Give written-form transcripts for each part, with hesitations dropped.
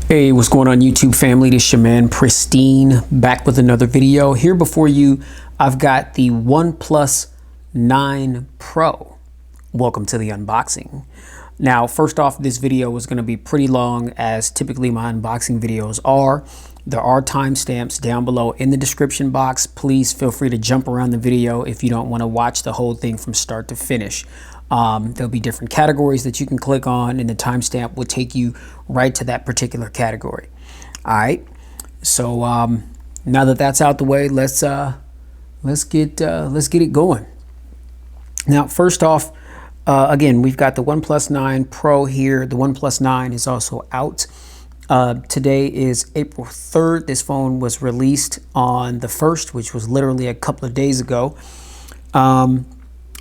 Hey, what's going on YouTube family? This is your man Pristine, back with another video. Here before you, I've got the OnePlus 9 Pro. Welcome to the unboxing. Now, first off, this video is going to be pretty long, as typically my unboxing videos are. There are timestamps down below in the description box. Please feel free to jump around the video if you don't want to watch the whole thing from start to finish. There'll be different categories that you can click on, and the timestamp will take you right to that particular category. All right. So now that that's out the way, let's get it going. Now, first off, again, we've got the OnePlus 9 Pro here. The OnePlus 9 is also out. Today is April 3rd. This phone was released on the 1st, which was literally a couple of days ago.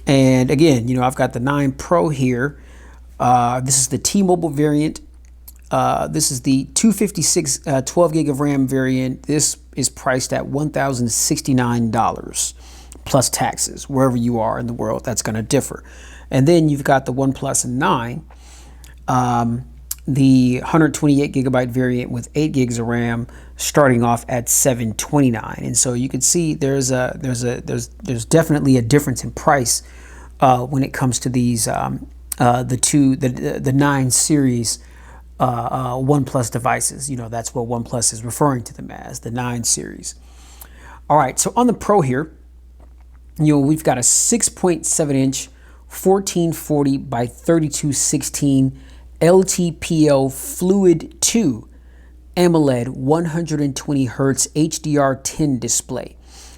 And again, you know, I've got the 9 Pro here. This is the T-Mobile variant. This is the 256 12 gig of RAM variant. This is priced at $1,069 plus taxes. Wherever you are in the world, that's going to differ. And then you've got the OnePlus 9, the 128 gigabyte variant with 8 gigs of RAM, starting off at $729. And so you can see there's definitely a difference in price when it comes to these the 9 series OnePlus devices. You know, that's what OnePlus is referring to them as, the 9 series. All right, so on the Pro here, you know, we've got a 6.7 inch 1440 by 3216 LTPO Fluid 2 AMOLED 120 Hertz HDR10 display.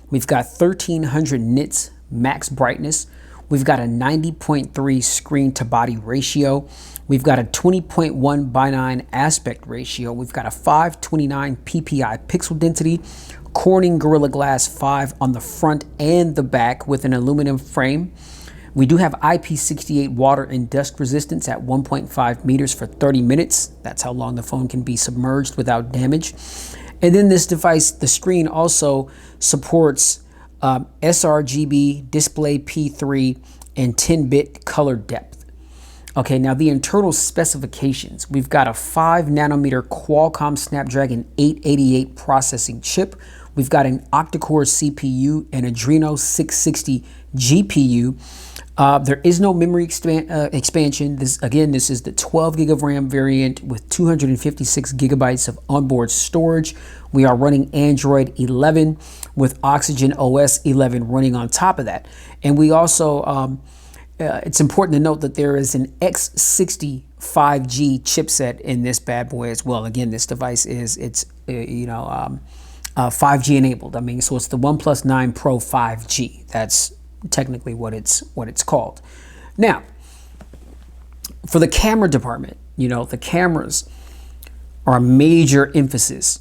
We've got 1300 nits max brightness. We've got a 90.3 screen to body ratio. We've got a 20.1 by 9 aspect ratio. We've got a 529 ppi pixel density, Corning Gorilla Glass 5 on the front and the back with an aluminum frame. We do have IP68 water and dust resistance at 1.5 meters for 30 minutes. That's how long the phone can be submerged without damage. And then this device, the screen also supports sRGB, display P3, and 10-bit color depth. Okay, now the internal specifications. We've got a 5 nanometer Qualcomm Snapdragon 888 processing chip. We've got an octa-core CPU and Adreno 660 GPU. There is no memory expansion. This is the 12 gig of RAM variant with 256 gigabytes of onboard storage. We are running Android 11 with Oxygen OS 11 running on top of that. And we also, it's important to note that there is an X60 5G chipset in this bad boy as well. Again, this device is, 5G enabled. I mean, so it's the OnePlus 9 Pro 5G. That's technically what it's called. Now, for the camera department, you know, the cameras are a major emphasis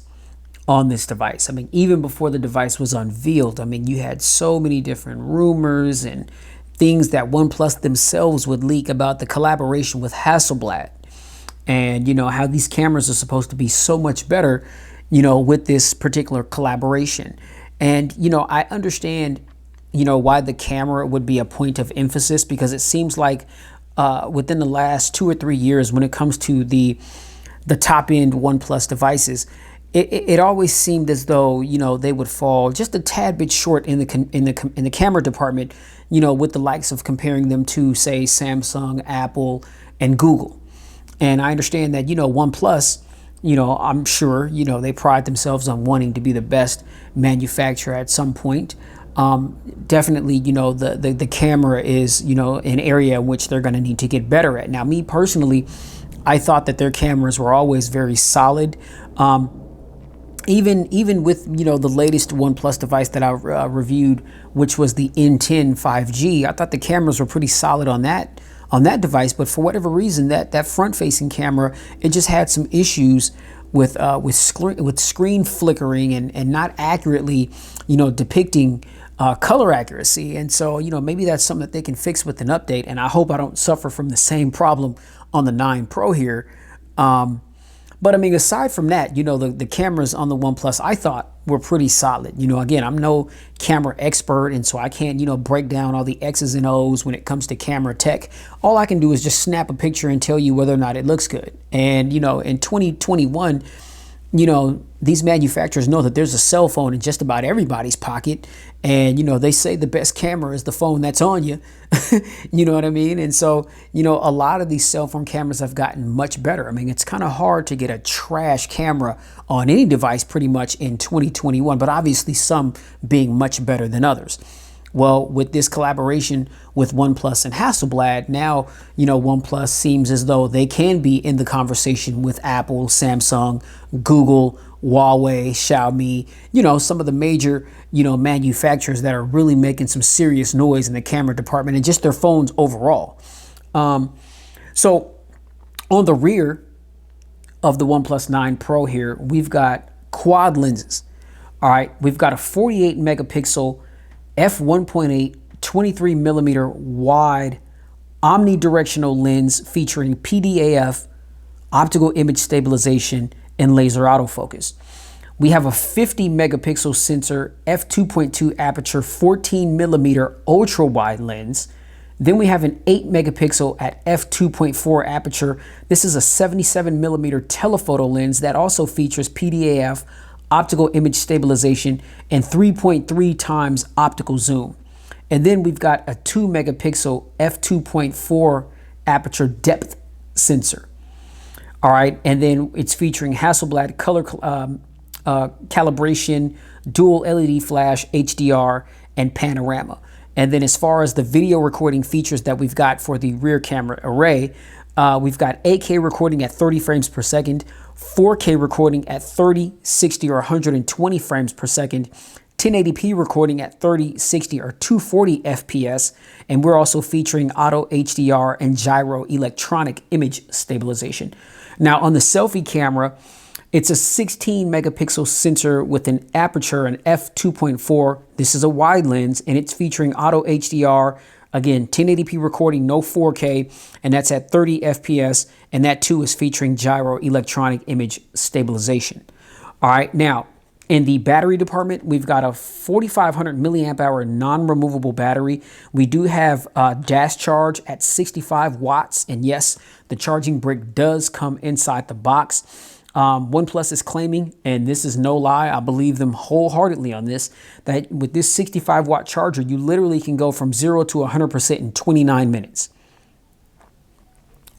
on this device. I mean, even before the device was unveiled, I mean, you had so many different rumors and things that OnePlus themselves would leak about the collaboration with Hasselblad, and, you know, how these cameras are supposed to be so much better, you know, with this particular collaboration. And, you know, I understand, you know, why the camera would be a point of emphasis, because it seems like within the last 2 or 3 years, when it comes to the top end OnePlus devices, it always seemed as though, you know, they would fall just a tad bit short in the camera department, you know, with the likes of comparing them to, say, Samsung, Apple, and Google. And I understand that, you know, OnePlus, you know, I'm sure, you know, they pride themselves on wanting to be the best manufacturer at some point. Definitely, you know, the camera is, you know, an area in which they're going to need to get better at. Now, me personally, I thought that their cameras were always very solid. Even with, you know, the latest OnePlus device that I reviewed, which was the N10 5G, I thought the cameras were pretty solid on that device. But for whatever reason, that front-facing camera, it just had some issues with screen flickering and not accurately, you know, depicting color accuracy. And so, you know, maybe that's something that they can fix with an update. And I hope I don't suffer from the same problem on the 9 Pro here. But I mean, aside from that, you know, the cameras on the OnePlus I thought were pretty solid. You know, again, I'm no camera expert, and so I can't, you know, break down all the X's and O's when it comes to camera tech. All I can do is just snap a picture and tell you whether or not it looks good. And, you know, in 2021, you know, these manufacturers know that there's a cell phone in just about everybody's pocket. And, you know, they say the best camera is the phone that's on you. You know what I mean? And so, you know, a lot of these cell phone cameras have gotten much better. I mean, it's kind of hard to get a trash camera on any device pretty much in 2021, but obviously some being much better than others. Well, with this collaboration with OnePlus and Hasselblad, now, you know, OnePlus seems as though they can be in the conversation with Apple, Samsung, Google, Huawei, Xiaomi, you know, some of the major, you know, manufacturers that are really making some serious noise in the camera department and just their phones overall. So on the rear of the OnePlus 9 Pro here, we've got quad lenses. All right, we've got a 48 megapixel f1.8 23 millimeter wide omnidirectional lens featuring PDAF, optical image stabilization, and laser autofocus. We have a 50 megapixel sensor f2.2 aperture 14 millimeter ultra wide lens. Then we have an 8 megapixel at f2.4 aperture. This is a 77 millimeter telephoto lens that also features PDAF, optical image stabilization, and 3.3 times optical zoom. And then we've got a 2 megapixel f2.4 aperture depth sensor. All right, and then it's featuring Hasselblad color calibration, dual LED flash, HDR, and panorama. And then as far as the video recording features that we've got for the rear camera array, we've got 8K recording at 30 frames per second, 4K recording at 30, 60, or 120 frames per second, 1080p recording at 30, 60, or 240 FPS, and we're also featuring auto HDR and gyro electronic image stabilization. Now on the selfie camera, it's a 16 megapixel sensor with an aperture an f2.4. This is a wide lens, and it's featuring auto HDR. Again, 1080p recording, no 4K, and that's at 30 FPS, and that too is featuring gyro electronic image stabilization. All right, now in the battery department, we've got a 4,500 milliamp hour non-removable battery. We do have dash charge at 65 watts, and yes, the charging brick does come inside the box. OnePlus is claiming, and this is no lie, I believe them wholeheartedly on this, that with this 65 watt charger, you literally can go from 0 to 100% in 29 minutes.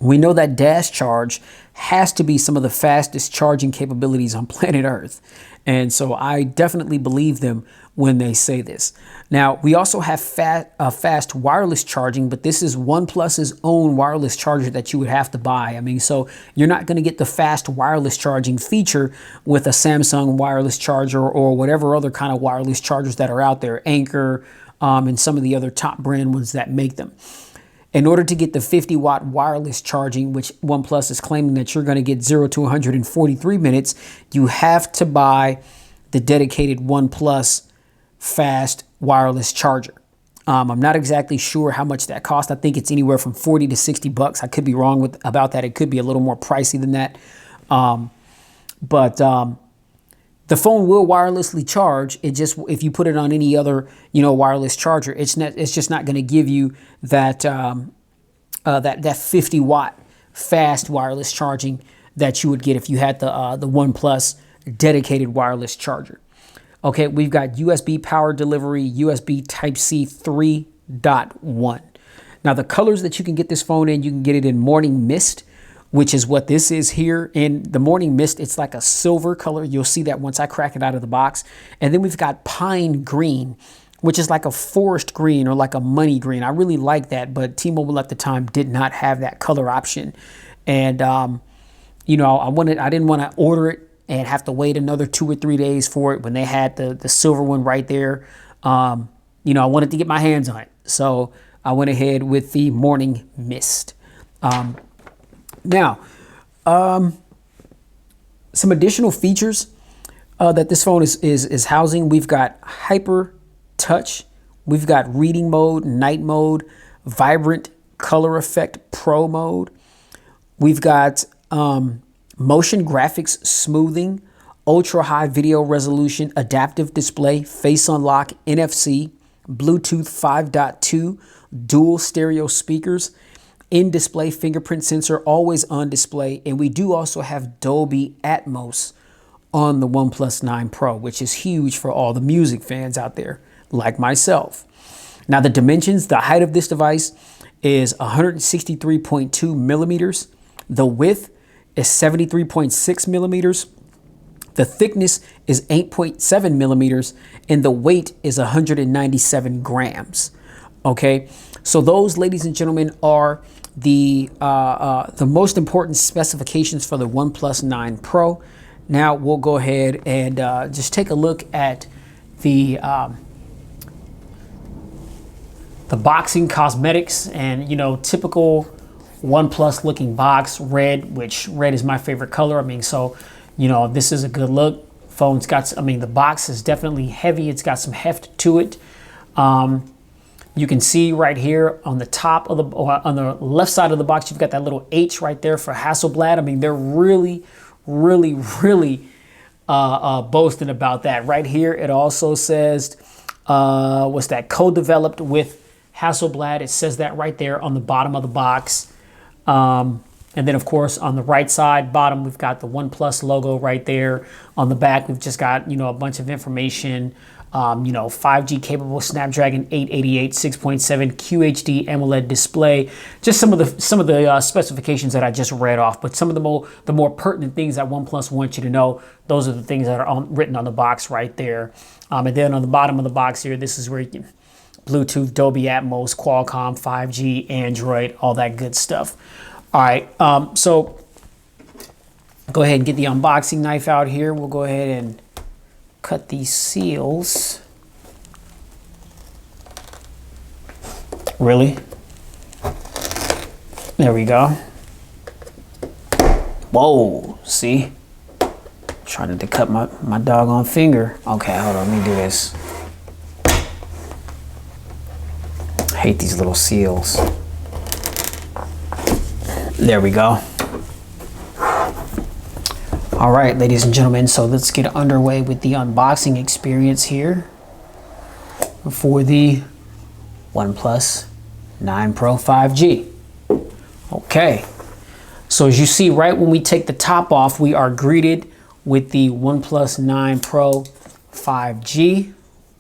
We know that dash charge has to be some of the fastest charging capabilities on planet Earth. And so I definitely believe them when they say this. Now, we also have fast wireless charging, but this is OnePlus's own wireless charger that you would have to buy. I mean, so you're not going to get the fast wireless charging feature with a Samsung wireless charger or whatever other kind of wireless chargers that are out there, Anker, and some of the other top brand ones that make them. In order to get the 50 watt wireless charging, which OnePlus is claiming that you're going to get 0 to 143 minutes, you have to buy the dedicated OnePlus fast wireless charger. I'm not exactly sure how much that costs. I think it's anywhere from 40 to 60 bucks. I could be wrong about that. It could be a little more pricey than that. The phone will wirelessly charge. It just, if you put it on any other, wireless charger, it's just not going to give you that that 50 watt fast wireless charging that you would get if you had the OnePlus dedicated wireless charger. Okay, we've got USB power delivery, USB Type-C 3.1. Now the colors that you can get this phone in, you can get it in Morning Mist, which is what this is here. In the Morning Mist, it's like a silver color. You'll see that once I crack it out of the box. And then we've got Pine Green, which is like a forest green or like a money green. I really like that, but T-Mobile at the time did not have that color option. And, I didn't want to order it and have to wait another 2 or 3 days for it when they had the silver one right there. I wanted to get my hands on it. So I went ahead with the Morning Mist. Now, some additional features that this phone is housing. We've got Hyper Touch. We've got Reading Mode, Night Mode, Vibrant Color Effect Pro Mode. We've got motion graphics smoothing, ultra high video resolution, adaptive display, face unlock, NFC, Bluetooth 5.2, dual stereo speakers, in-display fingerprint sensor, always on display. And we do also have Dolby Atmos on the OnePlus 9 Pro, which is huge for all the music fans out there like myself. Now the dimensions, the height of this device is 163.2 millimeters. The width is 73.6 millimeters. The thickness is 8.7 millimeters, and the weight is 197 grams. Okay, so those, ladies and gentlemen, are the most important specifications for the OnePlus 9 Pro. Now we'll go ahead and just take a look at the boxing cosmetics, and typical OnePlus looking box, red, which red is my favorite color. I mean, so this is a good look. Phone's got, the box is definitely heavy. It's got some heft to it. You can see right here on the top of the, on the left side of the box, you've got that little H right there for Hasselblad. I mean, they're really boasting about that. Right here, it also says, what's that, co-developed with Hasselblad. It says that right there on the bottom of the box. And then, of course, on the right side, bottom, we've got the OnePlus logo right there. On the back, we've just got, a bunch of information. 5G capable Snapdragon 888 6.7 QHD AMOLED display. Just some of the specifications that I just read off, but some of the more pertinent things that OnePlus wants you to know, those are the things that are written on the box right there. And then on the bottom of the box here, this is where you can Bluetooth, Dolby Atmos, Qualcomm, 5G, Android, all that good stuff. All right, so go ahead and get the unboxing knife out here. We'll go ahead and cut these seals. Really? There we go. Whoa, see? Trying to cut my doggone finger. Okay, hold on, let me do this. I hate these little seals. There we go. All right, ladies and gentlemen, so let's get underway with the unboxing experience here for the OnePlus 9 Pro 5G. Okay, so as you see, right when we take the top off, we are greeted with the OnePlus 9 Pro 5G.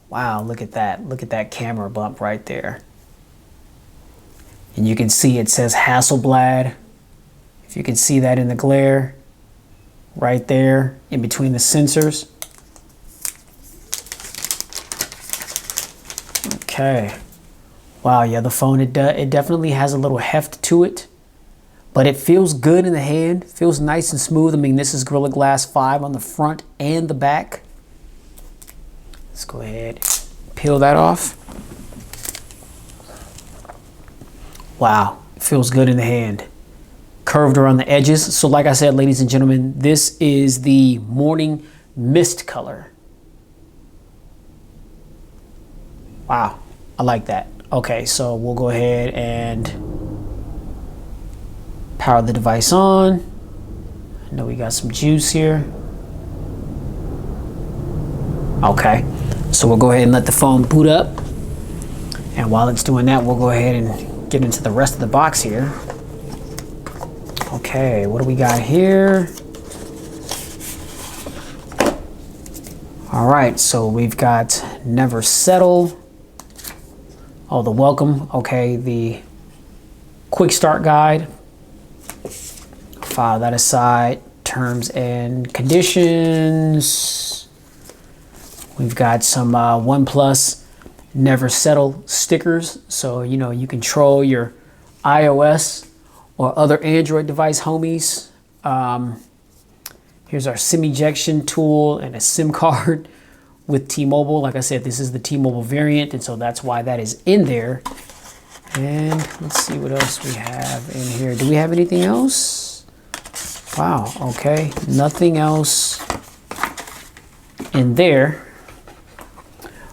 Wow, look at that. Look at that camera bump right there. And you can see it says Hasselblad. If you can see that in the glare, right there in between the sensors. Okay. Wow, yeah, the phone, it definitely has a little heft to it, but it feels good in the hand. Feels nice and smooth. I mean, this is Gorilla Glass 5 on the front and the back. Let's go ahead, peel that off. Wow, it feels good in the hand. Curved around the edges. So like I said, ladies and gentlemen, this is the morning mist color. Wow, I like that. Okay, so we'll go ahead and power the device on. I know we got some juice here. Okay, so we'll go ahead and let the phone boot up. And while it's doing that, we'll go ahead and get into the rest of the box here. Okay, what do we got here? All right, so we've got Never Settle. Oh, the welcome. Okay, the quick start guide. File that aside. Terms and conditions. We've got some OnePlus Never Settle stickers. So, you control your iOS or other Android device homies. Here's our SIM ejection tool and a SIM card with T-Mobile. Like I said, this is the T-Mobile variant, and so that's why that is in there. And let's see what else we have in here. Do we have anything else? Wow, okay, nothing else in there.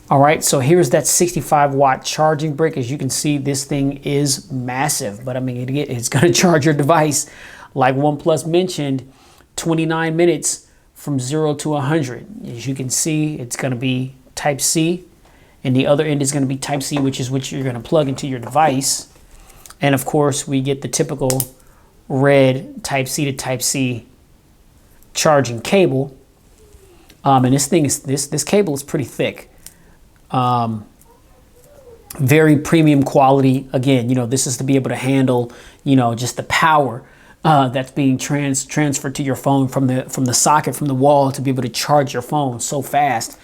All right, so here's that 65-watt charging brick. As you can see, this thing is massive, but I mean, it's gonna charge your device. Like OnePlus mentioned, 29 minutes from 0 to 100. As you can see, it's going to be Type C, and the other end is going to be Type C, which is what you're going to plug into your device. And of course, we get the typical red Type C to Type C charging cable. And this thing is this cable is pretty thick. Very premium quality. Again, this is to be able to handle, just the power that's being transferred to your phone from the socket, from the wall, to be able to charge your phone so fast.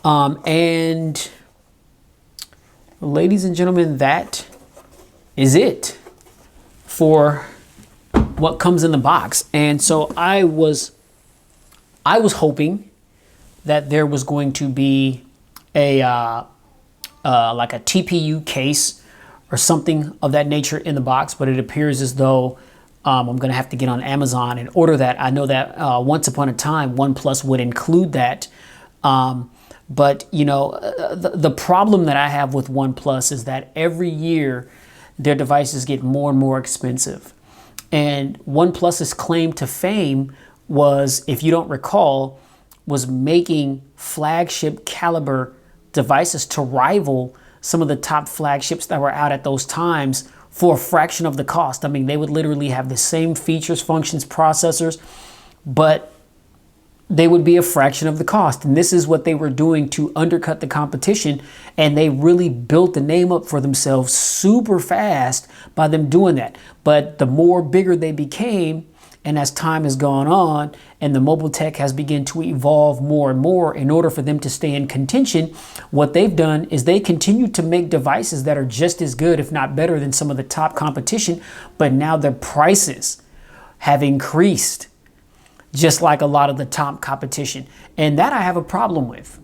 And ladies and gentlemen, that is it for what comes in the box. And so I was hoping that there was going to be a like a TPU case or something of that nature in the box, but it appears as though I'm going to have to get on Amazon and order that. I know that once upon a time, OnePlus would include that. But the problem that I have with OnePlus is that every year their devices get more and more expensive. And OnePlus's claim to fame was, if you don't recall, was making flagship caliber devices to rival some of the top flagships that were out at those times for a fraction of the cost. I mean, they would literally have the same features, functions, processors, but they would be a fraction of the cost. And this is what they were doing to undercut the competition. And they really built the name up for themselves super fast by them doing that. But the more bigger they became, and as time has gone on and the mobile tech has begun to evolve more and more in order for them to stay in contention, what they've done is they continue to make devices that are just as good, if not better, than some of the top competition. But now their prices have increased, just like a lot of the top competition. And that I have a problem with.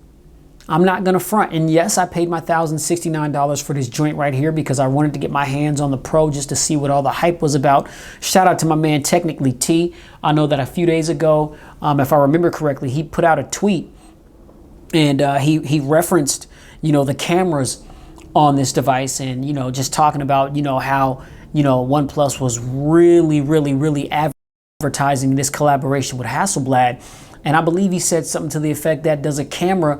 I'm not going to front. And yes, I paid my $1,069 for this joint right here because I wanted to get my hands on the Pro just to see what all the hype was about. Shout out to my man, Technically T. I know that a few days ago, if I remember correctly, he put out a tweet and he referenced, the cameras on this device and, just talking about, how, OnePlus was really advertising this collaboration with Hasselblad. And I believe he said something to the effect that, does a camera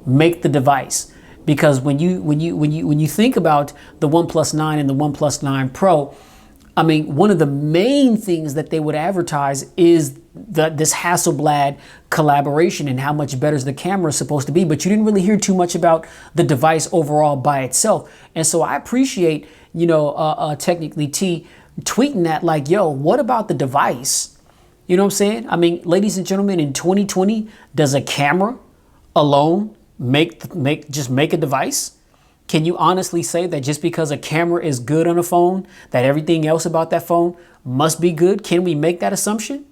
make the device? Because when you think about the OnePlus 9 and the OnePlus 9 Pro, I mean, one of the main things that they would advertise is this Hasselblad collaboration and how much better the camera is supposed to be. But you didn't really hear too much about the device overall by itself. And so I appreciate, Technically T tweeting that, like, yo, what about the device? You know what I'm saying? I mean, ladies and gentlemen, in 2020, does a camera alone make a device? Can you honestly say that just because a camera is good on a phone, that everything else about that phone must be good? Can we make that assumption?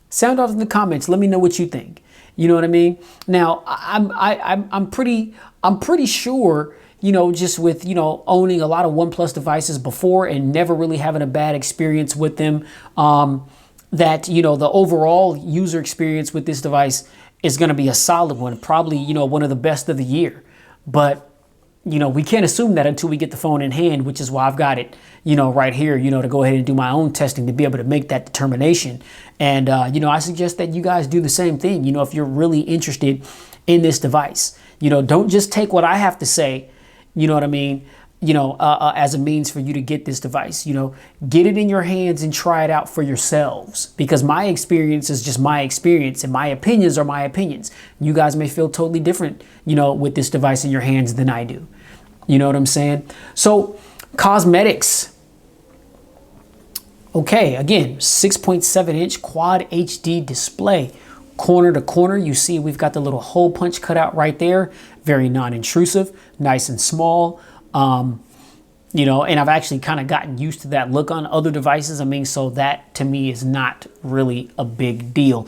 Sound off in the comments. Let me know what you think. You know what I mean? Now, I'm pretty sure, just with, owning a lot of OnePlus devices before and never really having a bad experience with them, that, the overall user experience with this device is going to be a solid one, probably, one of the best of the year. But, we can't assume that until we get the phone in hand, which is why I've got it, right here, to go ahead and do my own testing to be able to make that determination. And, I suggest that you guys do the same thing, if you're really interested in this device. Don't just take what I have to say, you know what I mean, as a means for you to get this device. Get it in your hands and try it out for yourselves, because my experience is just my experience and my opinions are my opinions. You guys may feel totally different, with this device in your hands than I do. You know what I'm saying? So cosmetics. Okay, again, 6.7-inch quad HD display. Corner to corner, you see we've got the little hole punch cut out right there. Very non-intrusive, nice and small. And I've actually kind of gotten used to that look on other devices. I mean, so that to me is not really a big deal.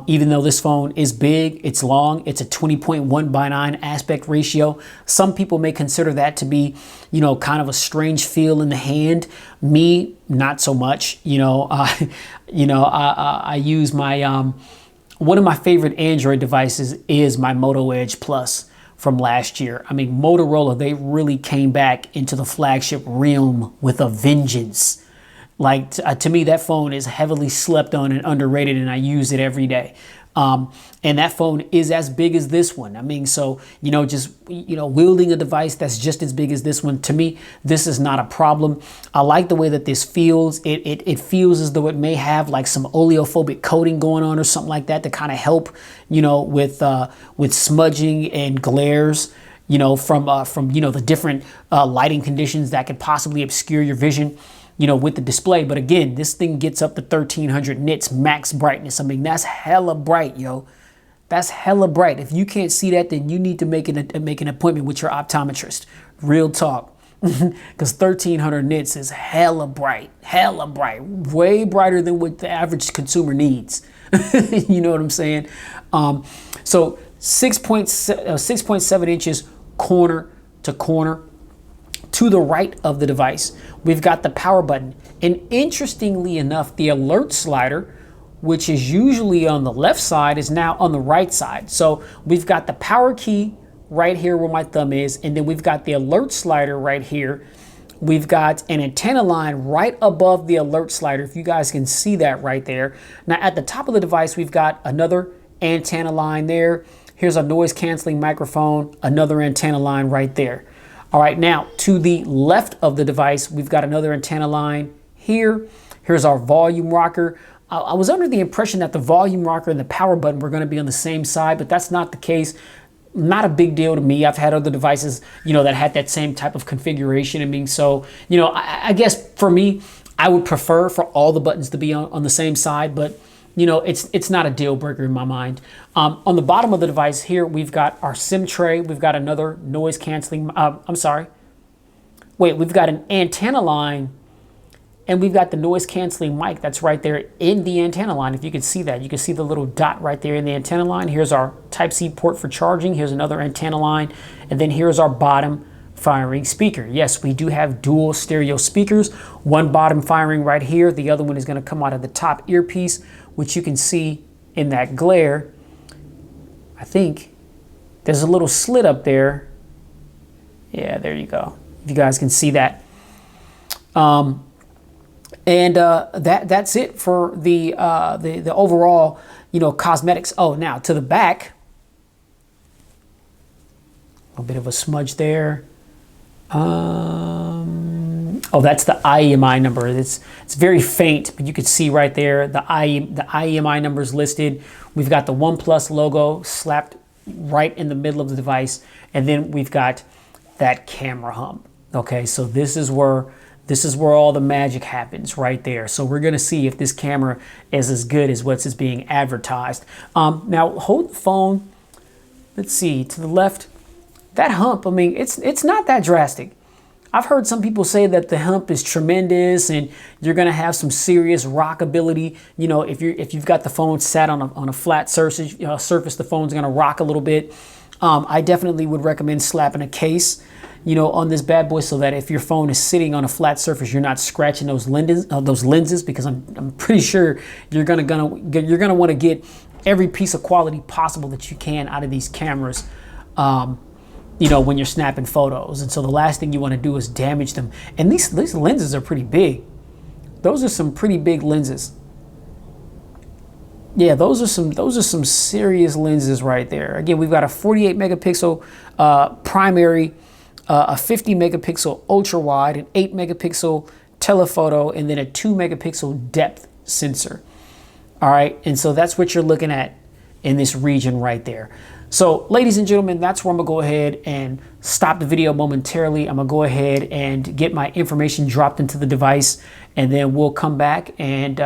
Even though this phone is big, it's long, it's a 20.1:9 aspect ratio. Some people may consider that to be, kind of a strange feel in the hand. Me, not so much. I use my, one of my favorite Android devices is my Moto Edge Plus from last year. I mean, Motorola, they really came back into the flagship realm with a vengeance. Like to me, that phone is heavily slept on and underrated, and I use it every day. And that phone is as big as this one. I mean, so, just, wielding a device that's just as big as this one, to me, this is not a problem. I like the way that this feels. It feels as though it may have like some oleophobic coating going on or something like that to kind of help, with smudging and glares, from the different lighting conditions that could possibly obscure your vision, with the display. But again, this thing gets up to 1300 nits max brightness. I mean, that's hella bright, yo. That's hella bright. If you can't see that, then you need to make an appointment with your optometrist. Real talk. Because 1300 nits is hella bright, way brighter than what the average consumer needs. You know what I'm saying? So 6.7 inches corner to corner. To the right of the device, we've got the power button. And interestingly enough, the alert slider, which is usually on the left side, is now on the right side. So we've got the power key right here where my thumb is, and then we've got the alert slider right here. We've got an antenna line right above the alert slider, if you guys can see that right there. Now at the top of the device, we've got another antenna line there. Here's a noise canceling microphone, another antenna line right there. All right, now to the left of the device, we've got another antenna line here. Here's our volume rocker. I was under the impression that the volume rocker and the power button were going to be on the same side, but that's not the case. Not a big deal to me. I've had other devices, that had that same type of configuration. I mean, so, I guess for me, I would prefer for all the buttons to be on the same side, but it's not a deal breaker in my mind. On the bottom of the device here, we've got our SIM tray. We've got another noise canceling. We've got an antenna line, and we've got the noise canceling mic that's right there in the antenna line. If you can see that, you can see the little dot right there in the antenna line. Here's our Type-C port for charging. Here's another antenna line. And then here's our bottom firing speaker. Yes, we do have dual stereo speakers. One bottom firing right here. The other one is going to come out of the top earpiece, which you can see in that glare. I think there's a little slit up there. Yeah, there you go. If you guys can see that. That's it for the overall, cosmetics. Oh, now to the back, a bit of a smudge there. Oh, that's the IEMI number. It's very faint, but you can see right there the IEMI number is listed. We've got the OnePlus logo slapped right in the middle of the device, and then we've got that camera hump. Okay, so this is where all the magic happens right there. So we're gonna see if this camera is as good as what's being advertised. Now hold the phone. Let's see, to the left, that hump. I mean, it's not that drastic. I've heard some people say that the hump is tremendous and you're gonna have some serious rockability. If you've got the phone sat on a flat surface, the phone's gonna rock a little bit. I definitely would recommend slapping a case, on this bad boy, so that if your phone is sitting on a flat surface, you're not scratching those lenses, because I'm pretty sure you're gonna want to get every piece of quality possible that you can out of these cameras. When you're snapping photos. And so the last thing you want to do is damage them. And these lenses are pretty big. Those are some pretty big lenses. Yeah, those are some serious lenses right there. Again, we've got a 48 megapixel primary, a 50 megapixel ultra wide, an 8 megapixel telephoto, and then a 2 megapixel depth sensor. All right, and so that's what you're looking at in this region right there. So ladies and gentlemen, that's where I'm gonna go ahead and stop the video momentarily. I'm gonna go ahead and get my information dropped into the device, and then we'll come back and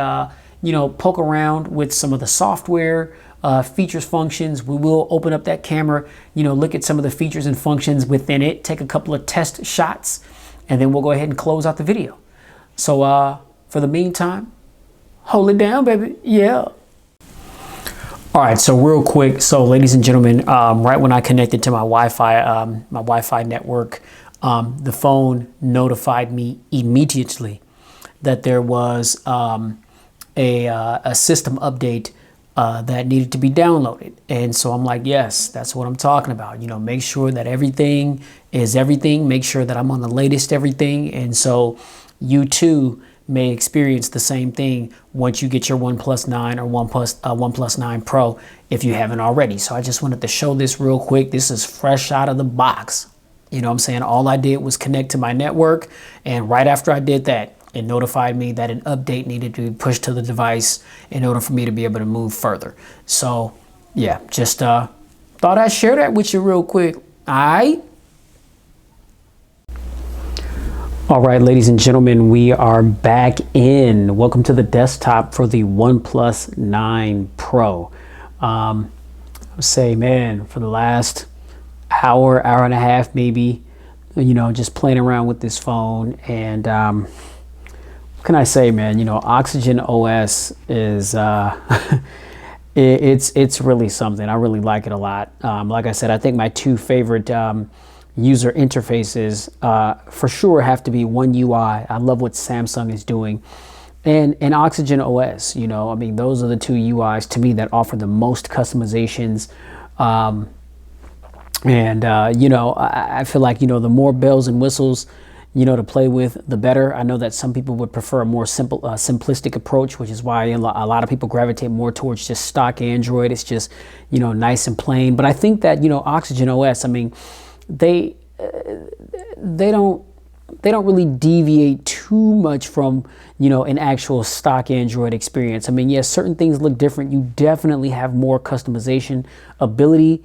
poke around with some of the software, features, functions. We will open up that camera, look at some of the features and functions within it, take a couple of test shots, and then we'll go ahead and close out the video. So for the meantime, hold it down, baby. Yeah. All right, so real quick, so ladies and gentlemen, right when I connected to my Wi-Fi network, the phone notified me immediately that there was a system update that needed to be downloaded. And so I'm like, yes, that's what I'm talking about. Make sure that everything is everything. Make sure that I'm on the latest everything. And so you too may experience the same thing once you get your OnePlus 9 or OnePlus 9 Pro if you haven't already. So I just wanted to show this real quick. This is fresh out of the box. You know what I'm saying? All I did was connect to my network, and right after I did that, it notified me that an update needed to be pushed to the device in order for me to be able to move further. So yeah, just thought I'd share that with you real quick. All right, ladies and gentlemen, we are back in. Welcome to the desktop for the OnePlus 9 Pro. I would say, man, for the last hour and a half, maybe, you know, just playing around with this phone. And what can I say, man? You know, Oxygen OS is it's really something. I really like it a lot. Like I said, I think my two favorite user interfaces for sure have to be One UI. I love what Samsung is doing, and Oxygen OS. You know, I mean, those are the two UIs to me that offer the most customizations. You know, I feel like, you know, the more bells and whistles, you know, to play with, the better. I know that some people would prefer a more simplistic approach, which is why a lot of people gravitate more towards just stock Android. It's just, you know, nice and plain. But I think that, you know, Oxygen OS, I mean, they don't really deviate too much from, you know, an actual stock Android experience. I mean, yes, certain things look different. You definitely have more customization ability.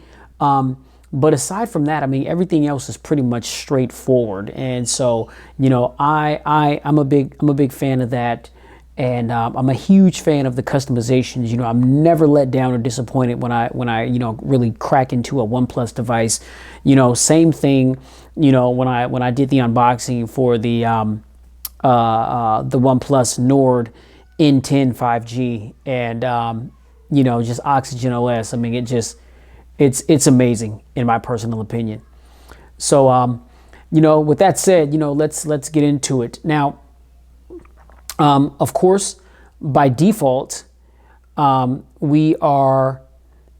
But aside from that, I mean, everything else is pretty much straightforward. And so, you know, I'm a big fan of that. And I'm a huge fan of the customizations. You know, I'm never let down or disappointed when I you know, really crack into a OnePlus device. You know, same thing, you know, when I did the unboxing for the OnePlus Nord N10 5G, and you know, just Oxygen OS. I mean, it's amazing in my personal opinion. So you know, with that said, you know, let's get into it now. Of course, by default, we are,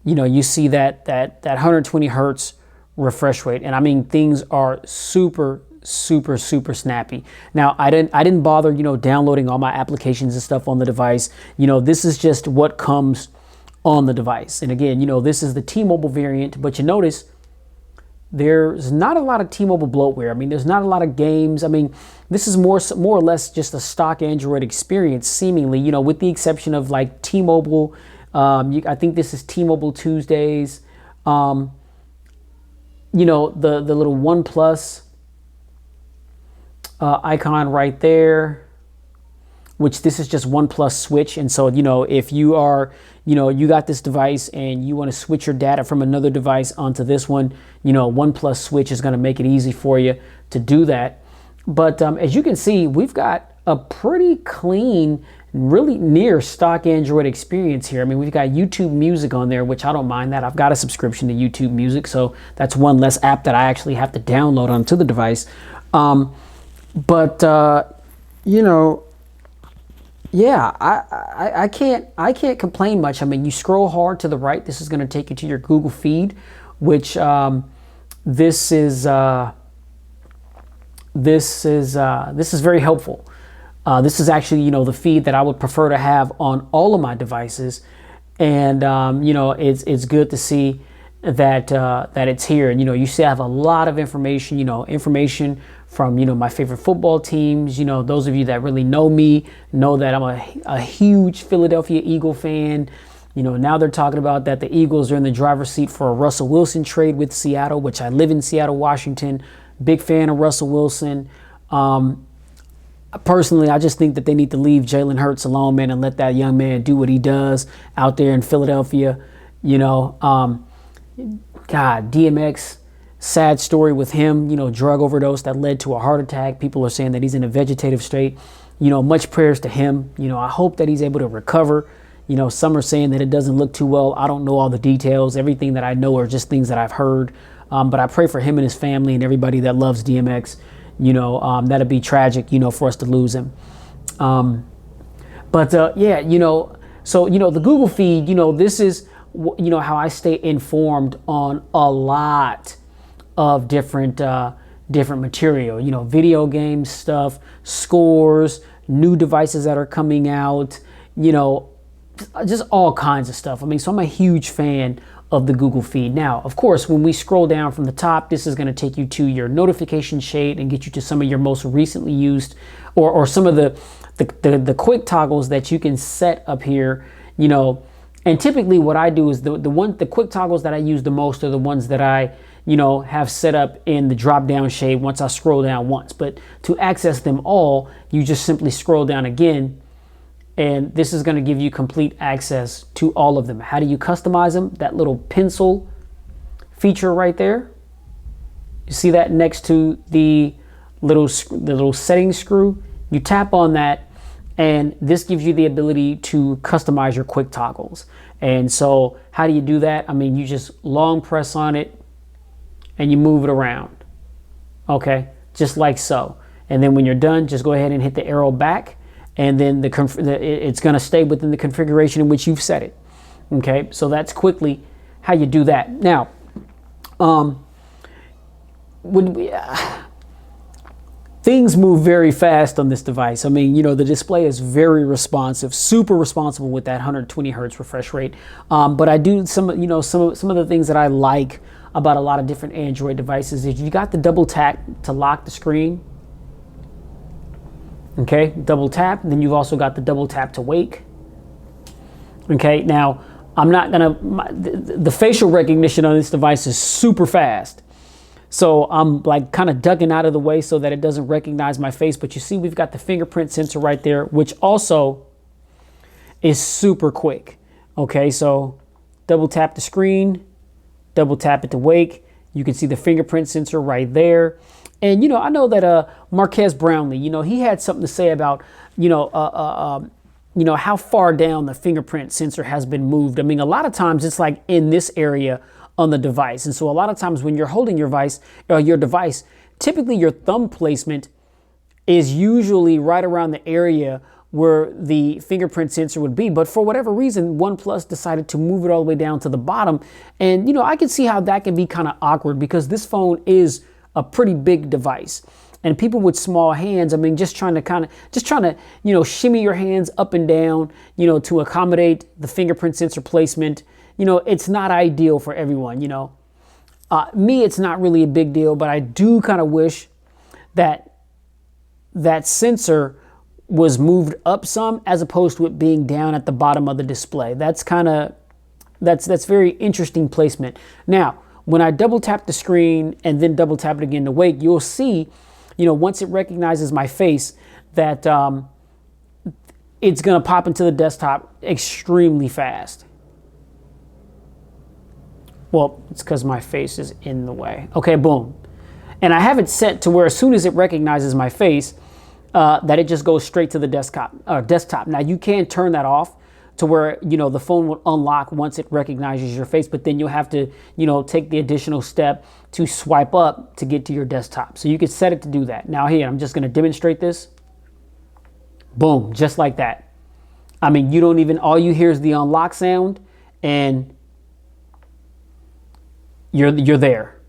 you know, you see that 120 hertz refresh rate, and I mean, things are super snappy. Now, I didn't bother, you know, downloading all my applications and stuff on the device. You know, this is just what comes on the device. And again, you know, this is the T-Mobile variant, but you notice there's not a lot of T-Mobile bloatware. I mean, there's not a lot of games. I mean, this is more or less just a stock Android experience, seemingly, you know, with the exception of like T-Mobile. I think this is T-Mobile Tuesdays. You know, the little OnePlus icon right there, which this is just OnePlus Switch. And so, you know, if you are, you know, you got this device and you want to switch your data from another device onto this one, you know, OnePlus Switch is going to make it easy for you to do that. But as you can see, we've got a pretty clean, really near stock Android experience here. I mean, we've got YouTube Music on there, which I don't mind that. I've got a subscription to YouTube Music, so that's one less app that I actually have to download onto the device. You know, yeah, I can't complain much. I mean, you scroll hard to the right, this is going to take you to your Google feed, which this is very helpful. This is actually, you know, the feed that I would prefer to have on all of my devices, and you know, it's good to see that that it's here. And you know, you still have a lot of information. You know, information from, you know, my favorite football teams. You know, those of you that really know me know that I'm a huge Philadelphia Eagle fan. You know, now they're talking about that the Eagles are in the driver's seat for a Russell Wilson trade with Seattle, which I live in Seattle, Washington. Big fan of Russell Wilson. Personally, I just think that they need to leave Jalen Hurts alone, man, and let that young man do what he does out there in Philadelphia. You know, God, DMX, sad story with him, you know, drug overdose that led to a heart attack. People are saying that he's in a vegetative state. You know, much prayers to him. You know, I hope that he's able to recover. You know, some are saying that it doesn't look too well. I don't know all the details. Everything that I know are just things that I've heard. But I pray for him and his family and everybody that loves DMX. You know, that'd be tragic, you know, for us to lose him. Yeah, you know, so, you know, the Google feed, you know, this is, you know, how I stay informed on a lot of different material, you know, video game stuff, scores, new devices that are coming out, you know, just all kinds of stuff. I mean, so I'm a huge fan of the Google feed. Now, of course, when we scroll down from the top, this is going to take you to your notification shade and get you to some of your most recently used or some of the quick toggles that you can set up here, you know. And typically what I do is the quick toggles that I use the most are the ones that I, you know, have set up in the drop down shade once I scroll down once. But to access them all, you just simply scroll down again, and this is going to give you complete access to all of them. How do you customize them? That little pencil feature right there. You see that next to the little settings screw? You tap on that, and this gives you the ability to customize your quick toggles. And so how do you do that? I mean, you just long press on it and you move it around. Okay, just like so. And then when you're done, just go ahead and hit the arrow back, and then it's going to stay within the configuration in which you've set it. Okay, so that's quickly how you do that. Now, things move very fast on this device. I mean, you know, the display is very responsive, super responsible with that 120 hertz refresh rate. But I do some of the things that I like about a lot of different Android devices is you got the double tap to lock the screen. Okay, double tap. Then you've also got the double tap to wake. Okay, now I'm not gonna, the facial recognition on this device is super fast. So I'm like kind of ducking out of the way so that it doesn't recognize my face. But you see, we've got the fingerprint sensor right there, which also is super quick. Okay, so double tap the screen, double tap it to wake. You can see the fingerprint sensor right there. And, you know, I know that Marques Brownlee, you know, he had something to say about, you know, how far down the fingerprint sensor has been moved. I mean, a lot of times it's like in this area on the device. And so a lot of times when you're holding your device, typically your thumb placement is usually right around the area where the fingerprint sensor would be. But for whatever reason, OnePlus decided to move it all the way down to the bottom. And, you know, I can see how that can be kind of awkward because this phone is a pretty big device. And people with small hands, I mean, just trying to, you know, shimmy your hands up and down, you know, to accommodate the fingerprint sensor placement. You know, it's not ideal for everyone, you know. Me, it's not really a big deal, but I do kind of wish that that sensor was moved up some as opposed to it being down at the bottom of the display. That's very interesting placement. Now, when I double tap the screen and then double tap it again to wake, you'll see, you know, once it recognizes my face, that it's going to pop into the desktop extremely fast. Well, it's because my face is in the way. Okay, boom. And I have it set to where as soon as it recognizes my face, that it just goes straight to the desktop. Now, you can turn that off to where, you know, the phone will unlock once it recognizes your face, but then you'll have to, you know, take the additional step to swipe up to get to your desktop. So you can set it to do that. Now here, I'm just going to demonstrate this. Boom, just like that. I mean, you don't even, all you hear is the unlock sound and you're there.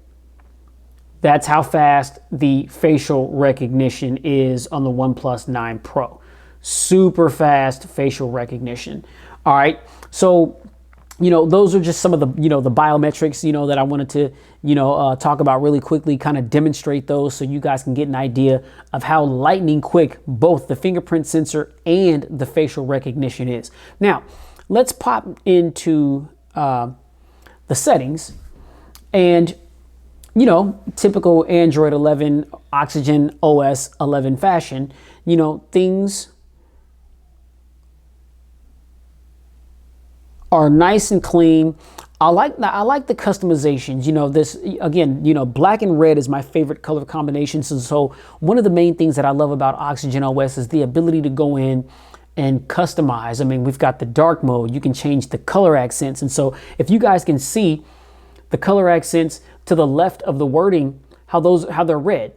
That's how fast the facial recognition is on the OnePlus 9 Pro. Super fast facial recognition. All right, so, you know, those are just some of the, you know, the biometrics, you know, that I wanted to, you know, talk about really quickly, kind of demonstrate those so you guys can get an idea of how lightning quick both the fingerprint sensor and the facial recognition is. Now, let's pop into the settings. And, you know, typical Android 11, Oxygen OS 11 fashion, you know, things are nice and clean. I like the customizations. You know, this, again, you know, black and red is my favorite color combinations. And so one of the main things that I love about Oxygen OS is the ability to go in and customize. I mean, we've got the dark mode. You can change the color accents. And so if you guys can see the color accents to the left of the wording, how they're red,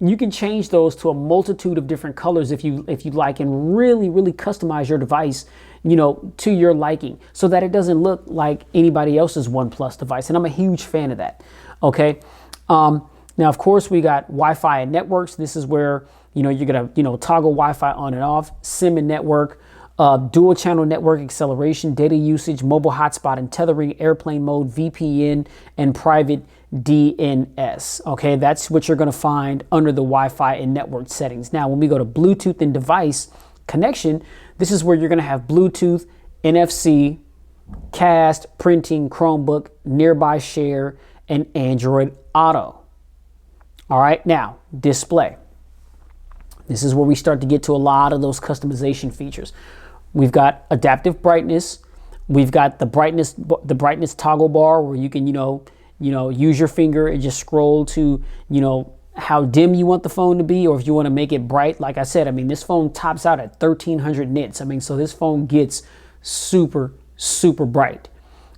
you can change those to a multitude of different colors if you like, and really customize your device, you know, to your liking so that it doesn't look like anybody else's OnePlus device. And I'm a huge fan of that. Okay. Now, of course, we got Wi-Fi and networks. This is where, You're gonna, toggle Wi-Fi on and off, SIM and network, dual channel network acceleration, data usage, mobile hotspot and tethering, airplane mode, VPN, and private DNS. Okay, that's what you're gonna find under the Wi-Fi and network settings. Now, when we go to Bluetooth and device connection, this is where you're gonna have Bluetooth, NFC, cast, printing, Chromebook, nearby share, and Android Auto. All right, now display. This is where we start to get to a lot of those customization features. We've got adaptive brightness. We've got the brightness toggle bar where you can, use your finger and just scroll to, how dim you want the phone to be, or if you want to make it bright. Like I said, I mean, this phone tops out at 1300 nits. I mean, so this phone gets super, super bright.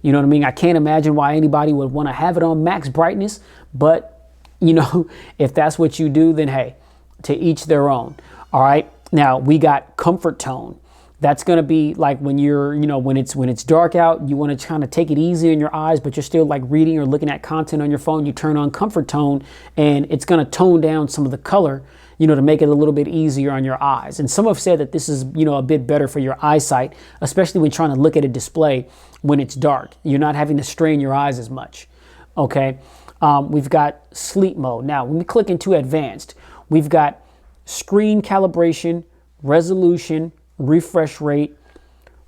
You know what I mean? I can't imagine why anybody would want to have it on max brightness, but if that's what you do, then hey, to each their own. All right. Now we got comfort tone. That's going to be like when you're, when it's dark out, you want to kind of take it easy on your eyes, but you're still like reading or looking at content on your phone. You turn on comfort tone and it's going to tone down some of the color, to make it a little bit easier on your eyes. And some have said that this is, a bit better for your eyesight, especially when trying to look at a display when it's dark. You're not having to strain your eyes as much. Okay. We've got sleep mode. Now, when we click into advanced, we've got screen calibration, resolution, refresh rate,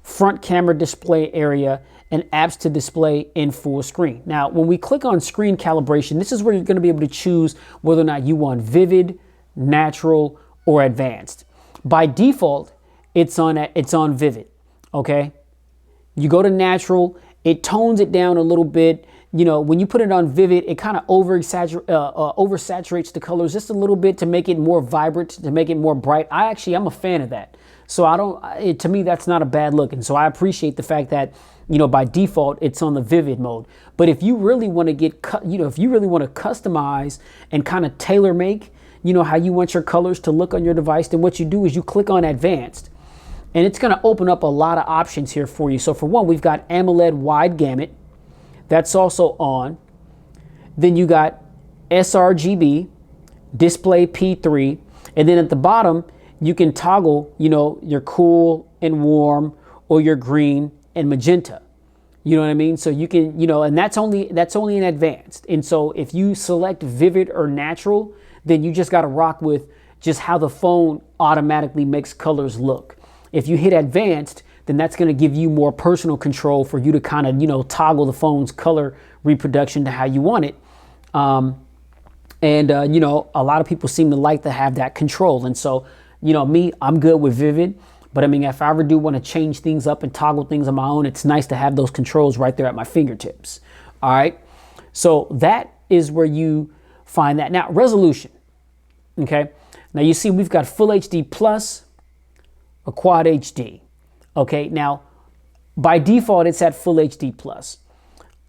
front camera display area, and apps to display in full screen. Now, when we click on screen calibration, this is where you're going to be able to choose whether or not you want vivid, natural, or advanced. By default, it's on vivid. Okay. You go to natural, it tones it down a little bit. When you put it on vivid, it kind of oversaturates the colors just a little bit to make it more vibrant, to make it more bright. I'm a fan of that. So to me, that's not a bad look. And so I appreciate the fact that, by default, it's on the vivid mode. But if you really want to if you really want to customize and kind of tailor make, how you want your colors to look on your device, then what you do is you click on advanced and it's going to open up a lot of options here for you. So for one, we've got AMOLED wide gamut. That's also on. Then you got sRGB, display P3, and then at the bottom, you can toggle, your cool and warm or your green and magenta. You know what I mean? So you can, and that's only in advanced. And so if you select vivid or natural, then you just got to rock with just how the phone automatically makes colors look. If you hit advanced, then that's going to give you more personal control for you to kind of, toggle the phone's color reproduction to how you want it. A lot of people seem to like to have that control. And so, me, I'm good with vivid. But I mean, if I ever do want to change things up and toggle things on my own, it's nice to have those controls right there at my fingertips. All right. So that is where you find that. Now, resolution. Okay. Now you see we've got Full HD Plus, a Quad HD. Okay. Now, by default, it's at Full HD Plus.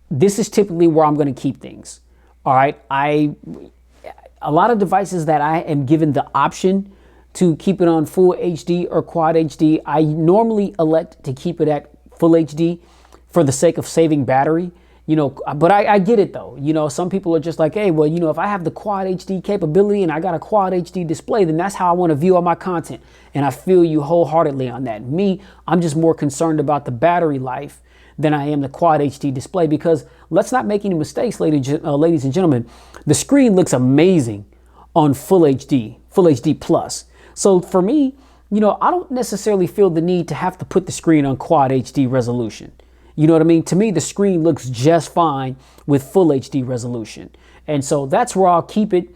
This is typically where I'm going to keep things. All right. A lot of devices that I am given the option to keep it on Full HD or Quad HD, I normally elect to keep it at Full HD for the sake of saving battery. But I get it though. Some people are just like, hey, well, if I have the Quad HD capability and I got a Quad HD display, then that's how I want to view all my content. And I feel you wholeheartedly on that. Me, I'm just more concerned about the battery life than I am the Quad HD display, because let's not make any mistakes, ladies and gentlemen. The screen looks amazing on Full HD Plus. So for me, I don't necessarily feel the need to have to put the screen on Quad HD resolution. You know what I mean? To me, the screen looks just fine with Full HD resolution. And so that's where I'll keep it.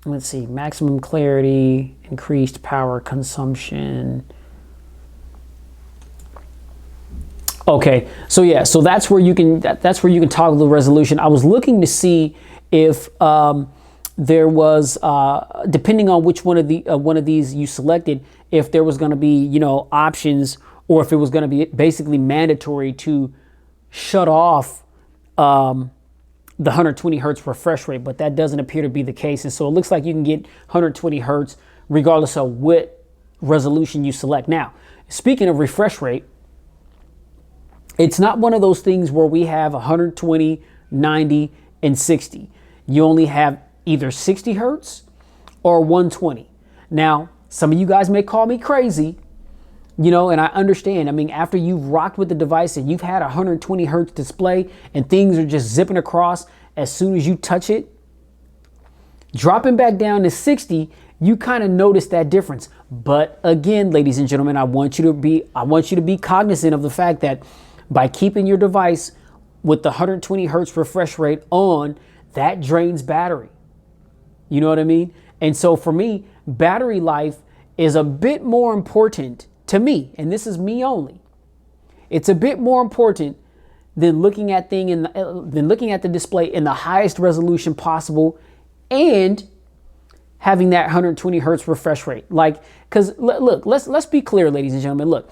Let's see, maximum clarity, increased power consumption. Okay, so yeah, so that's where you can toggle the resolution. I was looking to see if there was, depending on which one of these you selected, if there was going to be, options, or if it was going to be basically mandatory to shut off the 120 hertz refresh rate, but that doesn't appear to be the case. And so it looks like you can get 120 hertz regardless of what resolution you select. Now, speaking of refresh rate, it's not one of those things where we have 120, 90, and 60. You only have either 60 hertz or 120. Now, some of you guys may call me crazy, you know, and I understand. I mean, after you've rocked with the device and you've had a 120 hertz display and things are just zipping across as soon as you touch it, dropping back down to 60, you kind of notice that difference. But again, ladies and gentlemen, I want you to be cognizant of the fact that by keeping your device with the 120 hertz refresh rate on, that drains battery. You know what I mean? And so for me, battery life is a bit more important to me, and this is me only. It's a bit more important than looking at the display in the highest resolution possible and having that 120 hertz refresh rate. Like, because look, let's be clear, ladies and gentlemen. Look,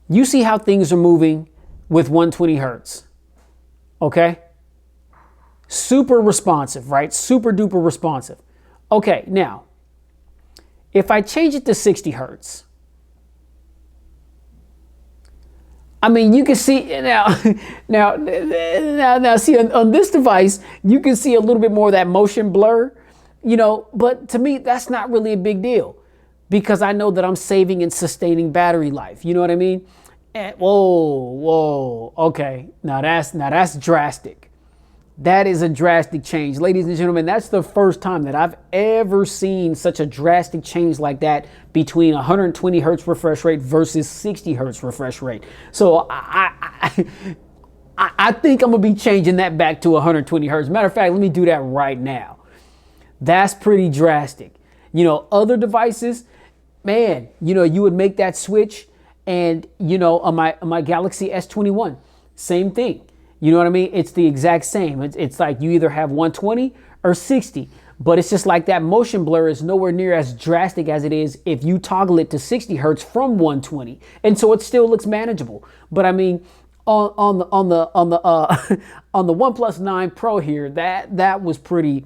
you see how things are moving with 120 hertz, okay? Super responsive, right? Super duper responsive. Okay, now, if I change it to 60 hertz, I mean, you can see now, see on this device, you can see a little bit more of that motion blur, you know, but to me, that's not really a big deal because I know that I'm saving and sustaining battery life. You know what I mean? And, whoa, okay. Now that's drastic. That is a drastic change. Ladies and gentlemen, that's the first time that I've ever seen such a drastic change like that between 120 hertz refresh rate versus 60 hertz refresh rate. So I think I'm gonna be changing that back to 120 hertz. Matter of fact, let me do that right now. That's pretty drastic. You know, other devices, man, you know, you would make that switch and, you know, on my Galaxy S21, same thing. You know what I mean? It's the exact same. It's like you either have 120 or 60, but it's just like that motion blur is nowhere near as drastic as it is if you toggle it to 60 hertz from 120. And so it still looks manageable. But I mean, on the OnePlus 9 Pro here, that was pretty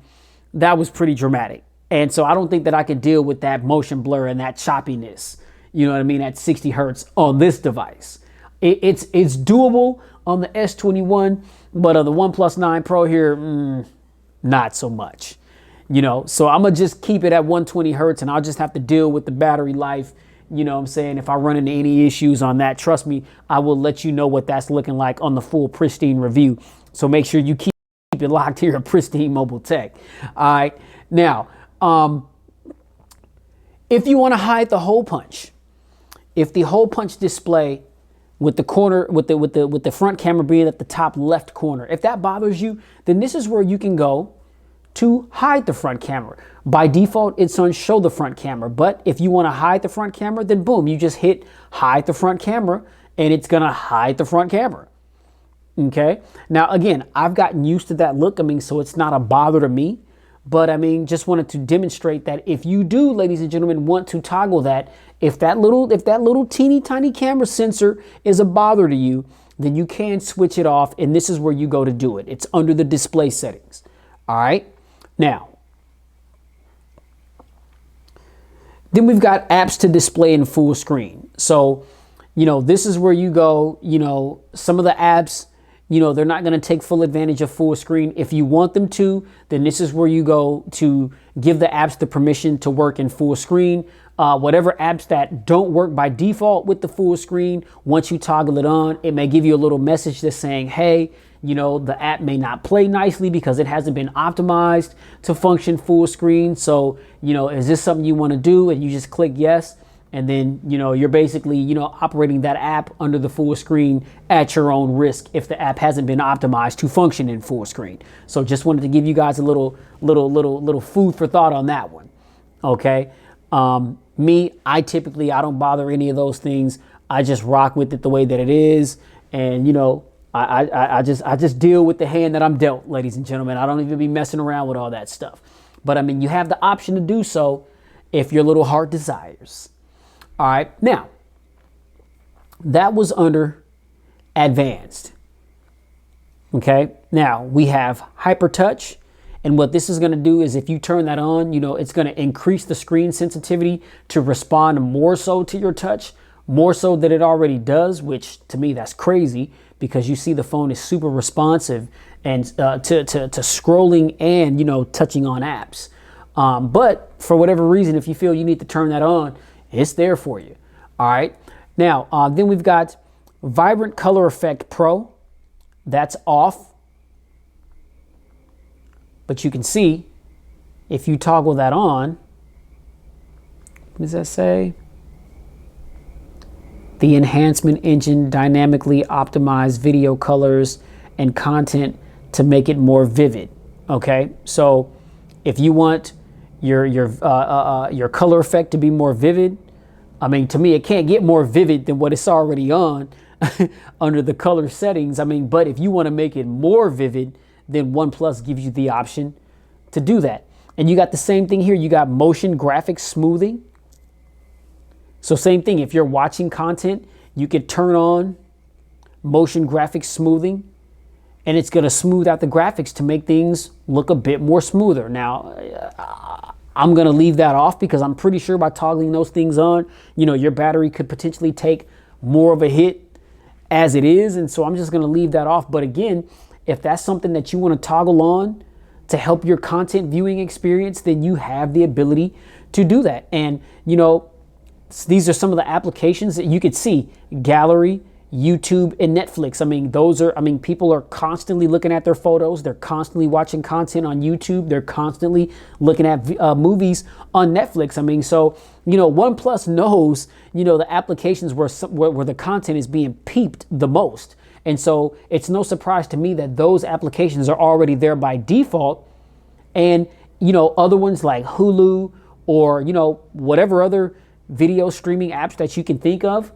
dramatic. And so I don't think that I can deal with that motion blur and that choppiness, you know what I mean, at 60 hertz on this device. It's doable on the S21, but on the OnePlus 9 Pro here, not so much. You know, so I'm gonna just keep it at 120 hertz and I'll just have to deal with the battery life. You know what I'm saying? If I run into any issues on that, trust me, I will let you know what that's looking like on the full pristine review. So make sure you keep it locked here at Pristine Mobile Tech. All right. Now, if you want to hide the hole punch, if the hole punch display with the corner, with the front camera being at the top left corner, if that bothers you, then this is where you can go to hide the front camera. By default, it's on show the front camera, but if you want to hide the front camera, then boom, you just hit hide the front camera and it's gonna hide the front camera. Okay. Now, again, I've gotten used to that look. I mean, so it's not a bother to me, but I mean, just wanted to demonstrate that if you do, ladies and gentlemen, want to toggle that, if that little teeny tiny camera sensor is a bother to you, then you can switch it off. And this is where you go to do it. It's under the display settings. All right. Now, then we've got apps to display in full screen. So, you know, this is where you go, you know, some of the apps, you know, they're not going to take full advantage of full screen. If you want them to, then this is where you go to give the apps the permission to work in full screen. Whatever apps that don't work by default with the full screen, once you toggle it on, it may give you a little message that's saying, hey, you know, the app may not play nicely because it hasn't been optimized to function full screen. So, you know, is this something you want to do? And you just click yes. And then, you know, you're basically, you know, operating that app under the full screen at your own risk if the app hasn't been optimized to function in full screen. So just wanted to give you guys a little food for thought on that one. Okay. I don't bother any of those things. I just rock with it the way that it is. And, you know, I just deal with the hand that I'm dealt, ladies and gentlemen. I don't even be messing around with all that stuff. But I mean, you have the option to do so if your little heart desires. All right. Now, that was under advanced. Okay. Now we have hyper touch. And what this is going to do is if you turn that on, you know, it's going to increase the screen sensitivity to respond more so to your touch more so than it already does, which to me, that's crazy, because you see the phone is super responsive and to scrolling and, you know, touching on apps. But for whatever reason, if you feel you need to turn that on, it's there for you. All right. Now, then we've got Vibrant Color Effect Pro. That's off. But you can see if you toggle that on, what does that say? The enhancement engine dynamically optimized video colors and content to make it more vivid. Okay, so if you want your color effect to be more vivid, I mean, to me, it can't get more vivid than what it's already on under the color settings. I mean, but if you want to make it more vivid, then OnePlus gives you the option to do that. And you got the same thing here. You got motion graphics smoothing. So same thing, if you're watching content, you could turn on motion graphics smoothing, and it's going to smooth out the graphics to make things look a bit more smoother. Now, I'm going to leave that off because I'm pretty sure by toggling those things on, you know, your battery could potentially take more of a hit as it is. And so I'm just going to leave that off. But again, if that's something that you want to toggle on to help your content viewing experience, then you have the ability to do that. And, you know, these are some of the applications that you could see: gallery, YouTube, and Netflix. I mean, people are constantly looking at their photos. They're constantly watching content on YouTube. They're constantly looking at movies on Netflix. I mean, so, you know, OnePlus knows, you know, the applications where the content is being peeped the most. And so it's no surprise to me that those applications are already there by default. And, you know, other ones like Hulu or, you know, whatever other video streaming apps that you can think of,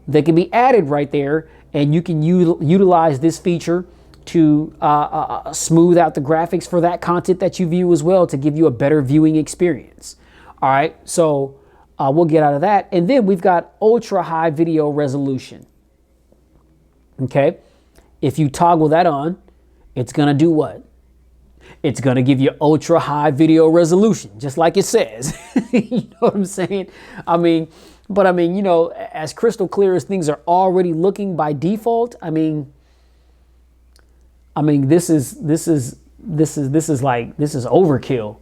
they can be added right there, and you can utilize this feature to smooth out the graphics for that content that you view as well, to give you a better viewing experience. All right, so we'll get out of that. And then we've got ultra high video resolution. Okay, if you toggle that on, it's gonna do what? It's gonna give you ultra high video resolution, just like it says. You know what I'm saying? I mean, you know, as crystal clear as things are already looking by default, I mean, this is overkill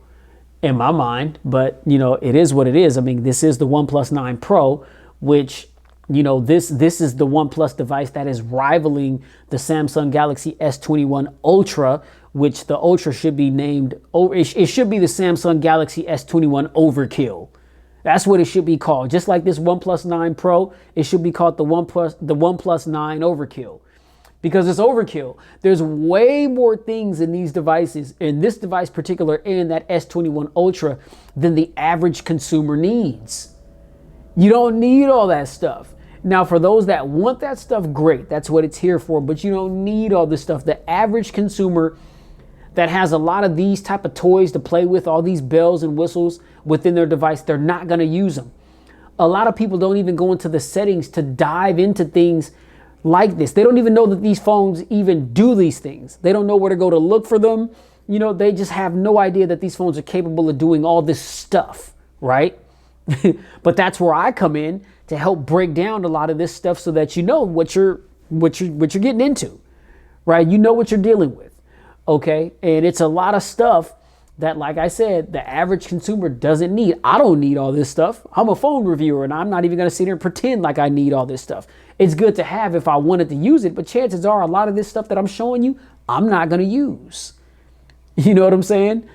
in my mind. But, you know, it is what it is. I mean, this is the OnePlus 9 Pro, which, you know, this is the OnePlus device that is rivaling the Samsung Galaxy S21 Ultra, which the Ultra should be named, it should be the Samsung Galaxy S21 Overkill. That's what it should be called. Just like this OnePlus 9 Pro, it should be called the OnePlus 9 Overkill, because it's overkill. There's way more things in these devices, in this device particular, and that S21 Ultra, than the average consumer needs. You don't need all that stuff. Now, for those that want that stuff, great. That's what it's here for. But you don't need all this stuff. The average consumer that has a lot of these type of toys to play with, all these bells and whistles within their device, they're not going to use them. A lot of people don't even go into the settings to dive into things like this. They don't even know that these phones even do these things. They don't know where to go to look for them. You know, they just have no idea that these phones are capable of doing all this stuff, right? But that's where I come in to help break down a lot of this stuff so that you know what you're getting into, right? You know what you're dealing with. Okay, and it's a lot of stuff that, like I said, the average consumer doesn't need. I don't need all this stuff. I'm a phone reviewer, and I'm not even going to sit here and pretend like I need all this stuff. It's good to have if I wanted to use it, but chances are a lot of this stuff that I'm showing you, I'm not going to use. You know what I'm saying?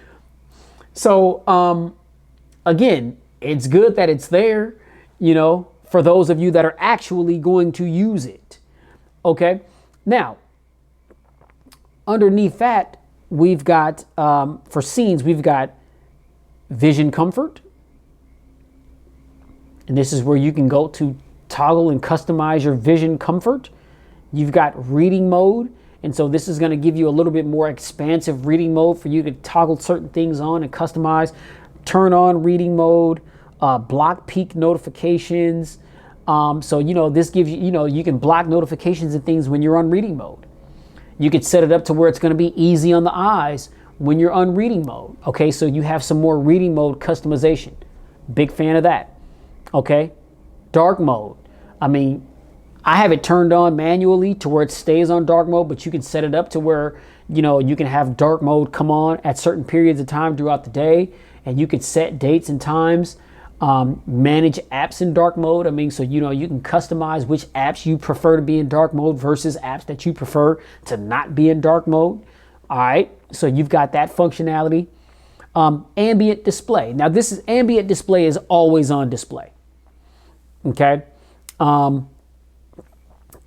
So, again, it's good that it's there, you know, for those of you that are actually going to use it. Okay, now, underneath that, we've got, for scenes, we've got vision comfort. And this is where you can go to toggle and customize your vision comfort. You've got reading mode. And so this is going to give you a little bit more expansive reading mode for you to toggle certain things on and customize. Turn on reading mode, block peak notifications. So, you know, this gives you, you know, you can block notifications and things when you're on reading mode. You could set it up to where it's going to be easy on the eyes when you're on reading mode. Okay, so you have some more reading mode customization. Big fan of that. Okay, dark mode. I mean, I have it turned on manually to where it stays on dark mode, but you can set it up to where, you know, you can have dark mode come on at certain periods of time throughout the day, and you could set dates and times, manage apps in dark mode. I mean, so, you know, you can customize which apps you prefer to be in dark mode versus apps that you prefer to not be in dark mode. All right, so you've got that functionality. Ambient display. Now, this is ambient display is always on display. Okay.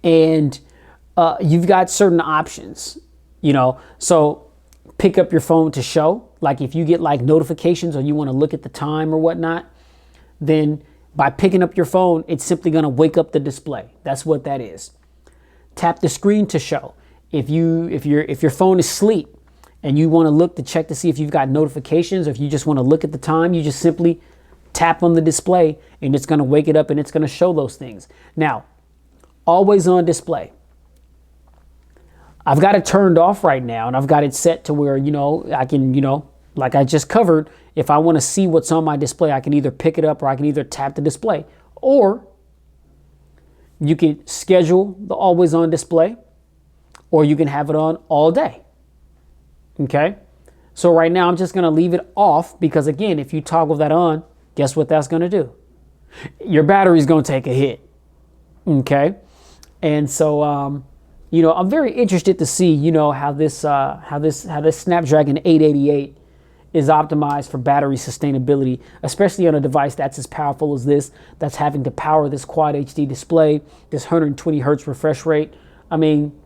And you've got certain options, you know, so pick up your phone to show, like if you get like notifications or you want to look at the time or whatnot, then by picking up your phone, it's simply going to wake up the display. That's what that is. Tap the screen to show. If your phone is asleep and you want to look to check to see if you've got notifications, or if you just want to look at the time, you just simply tap on the display and it's going to wake it up and it's going to show those things. Now, always on display. I've got it turned off right now, and I've got it set to where, you know, I can, you know, like I just covered, if I want to see what's on my display, I can either pick it up or I can either tap the display, or you can schedule the always on display, or you can have it on all day. Okay. So right now I'm just going to leave it off because, again, if you toggle that on, guess what that's going to do? Your battery's going to take a hit. Okay. And so, you know, I'm very interested to see, you know, how this Snapdragon 888 is optimized for battery sustainability, especially on a device that's as powerful as this, that's having to power this Quad HD display, this 120 hertz refresh rate. I mean,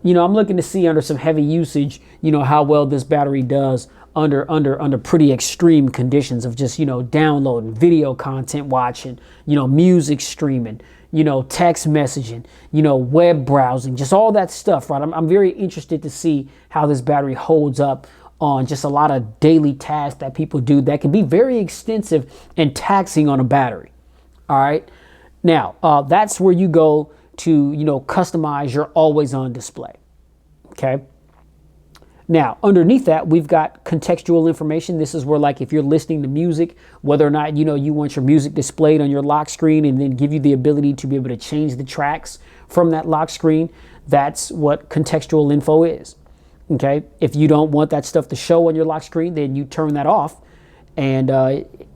you know, I'm looking to see under some heavy usage, you know, how well this battery does under pretty extreme conditions of just, you know, downloading video content, watching, you know, music streaming, you know, text messaging, you know, web browsing, just all that stuff, right? I'm very interested to see how this battery holds up on just a lot of daily tasks that people do that can be very extensive and taxing on a battery. All right. Now, that's where you go to, you know, customize your always on display. Okay. Now, underneath that, we've got contextual information. This is where, like, if you're listening to music, whether or not, you know, you want your music displayed on your lock screen and then give you the ability to be able to change the tracks from that lock screen. That's what contextual info is. Okay. If you don't want that stuff to show on your lock screen, then you turn that off, and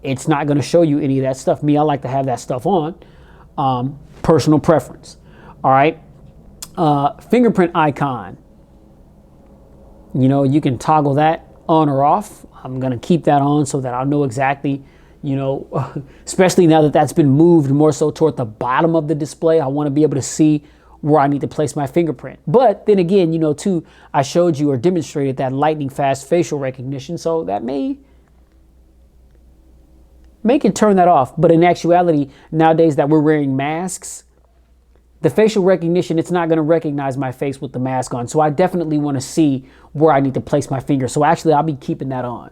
it's not going to show you any of that stuff. Me, I like to have that stuff on. Personal preference. All right. Fingerprint icon. You know, you can toggle that on or off. I'm going to keep that on so that I'll know exactly, you know, especially now that that's been moved more so toward the bottom of the display. I want to be able to see where I need to place my fingerprint. But then again, you know, too, I showed you or demonstrated that lightning fast facial recognition. So that may make it turn that off. But in actuality, nowadays that we're wearing masks, the facial recognition, it's not going to recognize my face with the mask on. So I definitely want to see where I need to place my finger. So actually, I'll be keeping that on.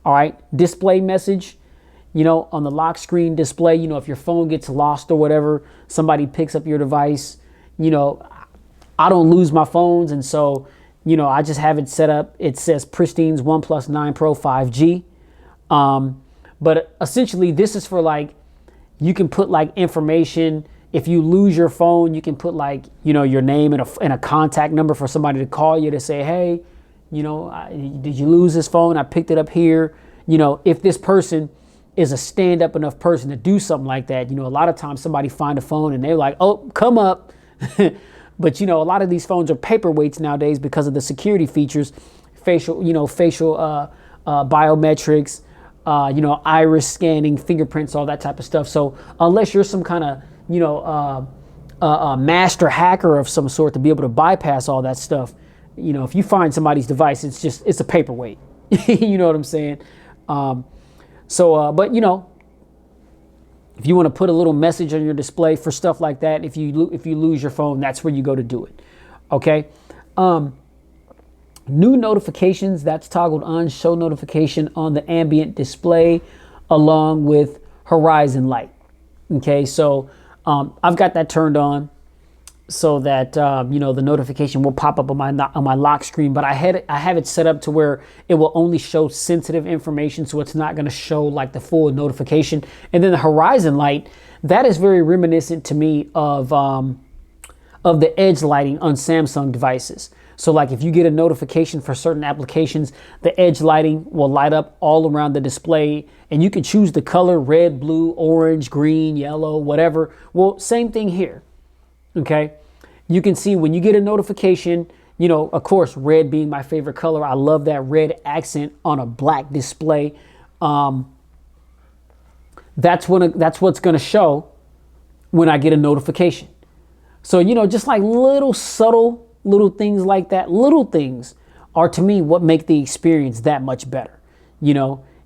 All right. Display message, you know, on the lock screen display, you know, if your phone gets lost or whatever, somebody picks up your device, you know, I don't lose my phones. And so, you know, I just have it set up. It says Pristine's OnePlus 9 Pro 5G. But essentially, this is for, like, you can put like information. If you lose your phone, you can put, like, you know, your name and a contact number for somebody to call you to say, hey, you know, did you lose this phone? I picked it up here. You know, if this person is a stand-up enough person to do something like that, you know, a lot of times somebody find a phone and they're like, oh, come up. But, you know, a lot of these phones are paperweights nowadays because of the security features, facial biometrics, you know, iris scanning, fingerprints, all that type of stuff. So unless you're some kind of, you know, a master hacker of some sort to be able to bypass all that stuff, you know, if you find somebody's device, it's a paperweight. You know what I'm saying? But, you know, if you want to put a little message on your display for stuff like that, if you lose your phone, that's where you go to do it. Okay. New notifications, that's toggled on. Show notification on the ambient display along with horizon light. Okay. So I've got that turned on. so that you know, the notification will pop up on my lock screen. But I have it set up to where it will only show sensitive information, so it's not going to show like the full notification. And then the horizon light, that is very reminiscent to me of the edge lighting on Samsung devices. So like if you get a notification for certain applications, the edge lighting will light up all around the display, and you can choose the color: red, blue, orange, green, yellow, whatever. Well, same thing here. Okay, you can see when you get a notification, you know, of course, red being my favorite color. I love that red accent on a black display. That's what's going to show when I get a notification. So, you know, just like little subtle little things like that, little things are to me what make the experience that much better. Give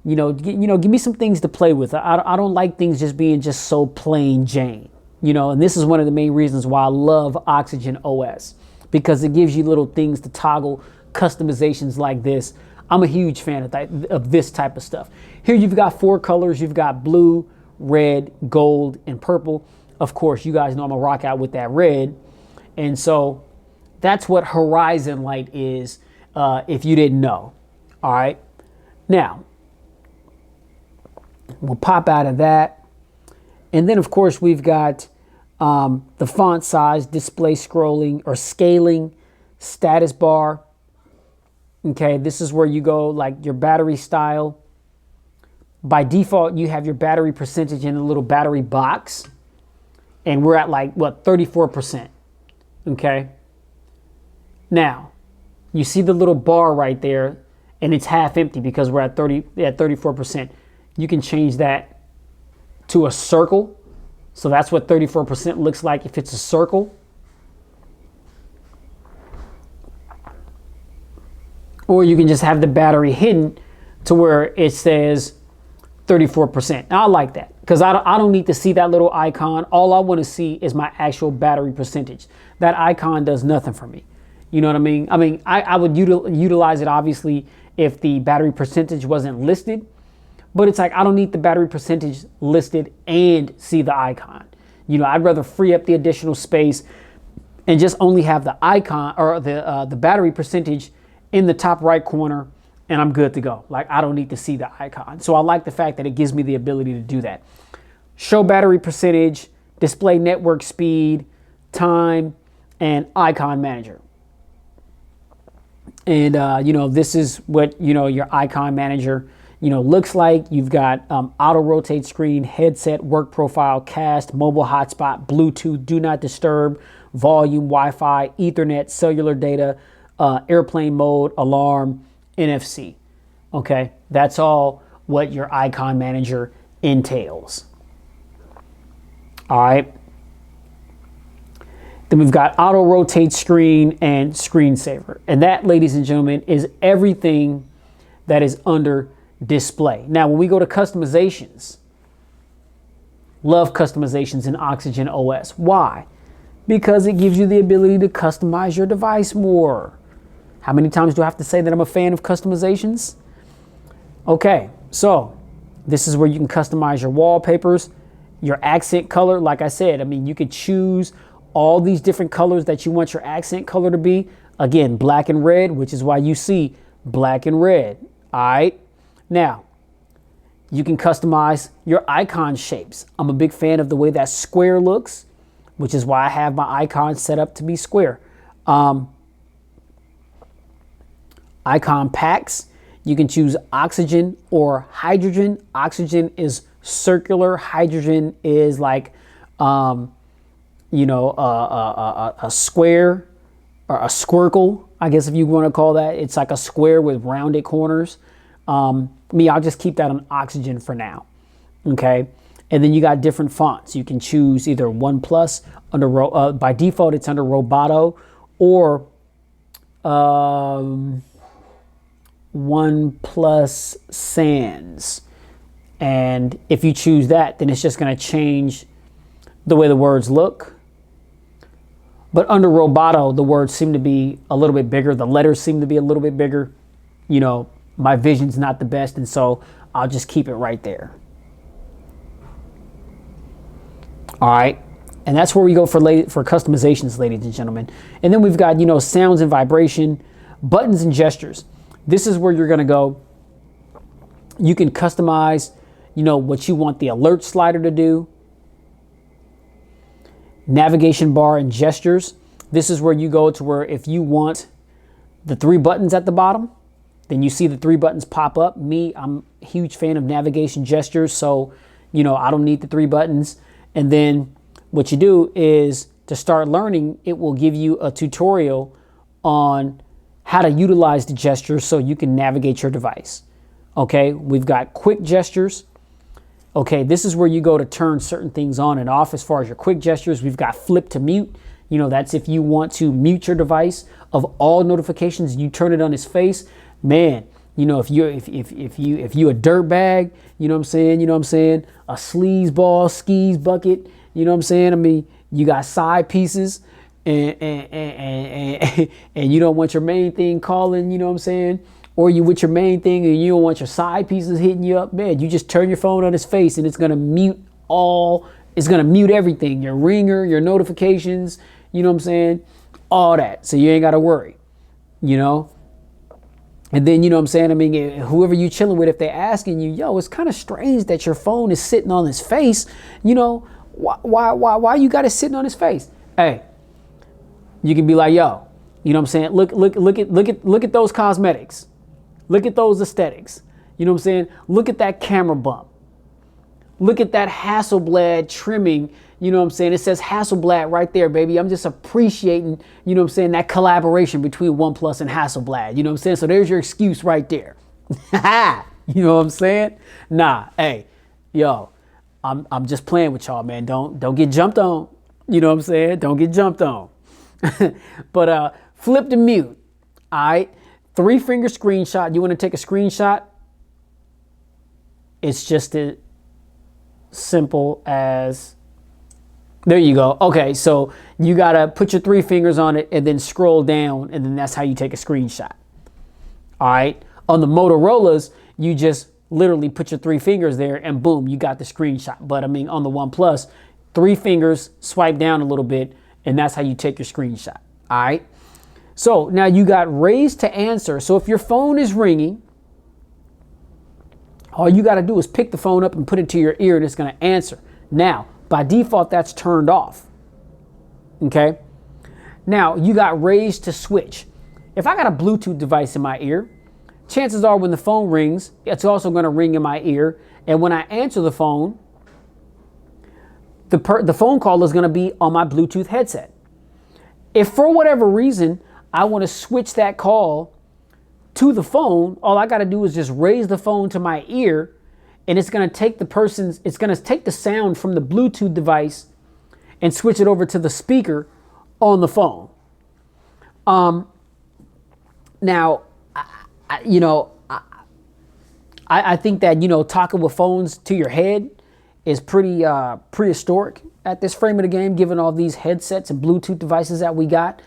me some things to play with. I don't like things just being just so plain Jane. You know, and this is one of the main reasons why I love Oxygen OS, because it gives you little things to toggle, customizations like this. I'm a huge fan of this type of stuff. Here you've got 4 colors. You've got blue, red, gold, and purple. Of course, you guys know I'm gonna rock out with that red. And so that's what horizon light is, if you didn't know. All right. Now, we'll pop out of that. And then, of course, we've got the font size, display scrolling or scaling, status bar. Okay, this is where you go like your battery style. By default, you have your battery percentage in a little battery box. And we're at like, what, 34%. Okay. Now, you see the little bar right there, and it's half empty because we're at 34%. You can change that to a circle. So that's what 34% looks like if it's a circle. Or you can just have the battery hidden to where it says 34%. Now, I like that because I don't need to see that little icon. All I want to see is my actual battery percentage. That icon does nothing for me. You know what I mean? I would utilize it obviously if the battery percentage wasn't listed. But it's like, I don't need the battery percentage listed and see the icon. You know, I'd rather free up the additional space and just only have the icon or the battery percentage in the top right corner, and I'm good to go. Like, I don't need to see the icon. So I like the fact that it gives me the ability to do that. Show battery percentage, display network speed, time, and icon manager. And, this is what, your icon manager looks like. You've got auto rotate screen, headset, work profile, cast, mobile hotspot, Bluetooth, do not disturb, volume, Wi-Fi, Ethernet, cellular data, airplane mode, alarm, NFC. Okay, that's all what your icon manager entails. All right. Then we've got auto rotate screen and screensaver. And that, ladies and gentlemen, is everything that is under display. Now, when we go to customizations, love customizations in Oxygen OS. Why? Because it gives you the ability to customize your device more. How many times do I have to say that I'm a fan of customizations? Okay, so this is where you can customize your wallpapers, your accent color. Like I said, you could choose all these different colors that you want your accent color to be. Again, black and red, which is why you see black and red. All right. Now, you can customize your icon shapes. I'm a big fan of the way that square looks, which is why I have my icon set up to be square. Icon packs, you can choose oxygen or hydrogen. Oxygen is circular. Hydrogen is like, a square or a squircle, I guess if you want to call that. It's like a square with rounded corners. I'll just keep that on oxygen for now. Okay. And then you got different fonts. You can choose either OnePlus under, by default, it's under Roboto, or OnePlus Sans. And if you choose that, then it's just going to change the way the words look. But under Roboto, the words seem to be a little bit bigger. The letters seem to be a little bit bigger. My vision's not the best, and so I'll just keep it right there. All right. And that's where we go for customizations, ladies and gentlemen. And then we've got, you know, sounds and vibration, buttons and gestures. This is where you're going to go. You can customize, you know, what you want the alert slider to do. Navigation bar and gestures. This is where you go to where if you want the 3 buttons at the bottom, then you see the 3 buttons pop up. I'm a huge fan of navigation gestures, so, you know, I don't need the 3 buttons. And then what you do is, to start learning, it will give you a tutorial on how to utilize the gestures so you can navigate your device. Okay, we've got quick gestures. Okay, this is where you go to turn certain things on and off as far as your quick gestures. We've got flip to mute. You know, that's if you want to mute your device of all notifications, you turn it on its face. Man, you know, if you a dirtbag, you know what I'm saying? You know what I'm saying? A sleazeball, skis bucket, you know what I'm saying? I mean, you got side pieces and you don't want your main thing calling, you know what I'm saying? Or you with your main thing and you don't want your side pieces hitting you up, man, you just turn your phone on its face and it's gonna mute everything, your ringer, your notifications, you know what I'm saying? All that, so you ain't gotta worry, you know? And then, you know what I'm saying, I mean, whoever you chilling with, if they're asking you, yo, it's kind of strange that your phone is sitting on his face, you know, why you got it sitting on his face? Hey, you can be like, yo, you know what I'm saying? Look at those cosmetics. Look at those aesthetics. You know what I'm saying? Look at that camera bump. Look at that Hasselblad trimming. You know what I'm saying? It says Hasselblad right there, baby. I'm just appreciating, you know what I'm saying, that collaboration between OnePlus and Hasselblad. You know what I'm saying? So there's your excuse right there. You know what I'm saying? Nah, hey, yo, I'm just playing with y'all, man. Don't get jumped on. You know what I'm saying? Don't get jumped on. But flip to mute. All right. 3-finger screenshot. You want to take a screenshot? It's just as simple as, there you go. Okay, so you got to put your 3 fingers on it and then scroll down, and then that's how you take a screenshot. All right. On the Motorola's, you just literally put your 3 fingers there and boom, you got the screenshot. But I mean, on the OnePlus, 3 fingers, swipe down a little bit, and that's how you take your screenshot. All right. So now you got raise to answer. So if your phone is ringing, all you got to do is pick the phone up and put it to your ear and it's going to answer. Now, by default, that's turned off. Okay. Now you got raise to switch. If I got a Bluetooth device in my ear, chances are when the phone rings, it's also going to ring in my ear. And when I answer the phone, the phone call is going to be on my Bluetooth headset. If for whatever reason I want to switch that call to the phone, all I got to do is just raise the phone to my ear, and it's going to take the sound from the Bluetooth device and switch it over to the speaker on the phone. Now, I think that, you know, talking with phones to your head is pretty prehistoric at this frame of the game, given all these headsets and Bluetooth devices that we got.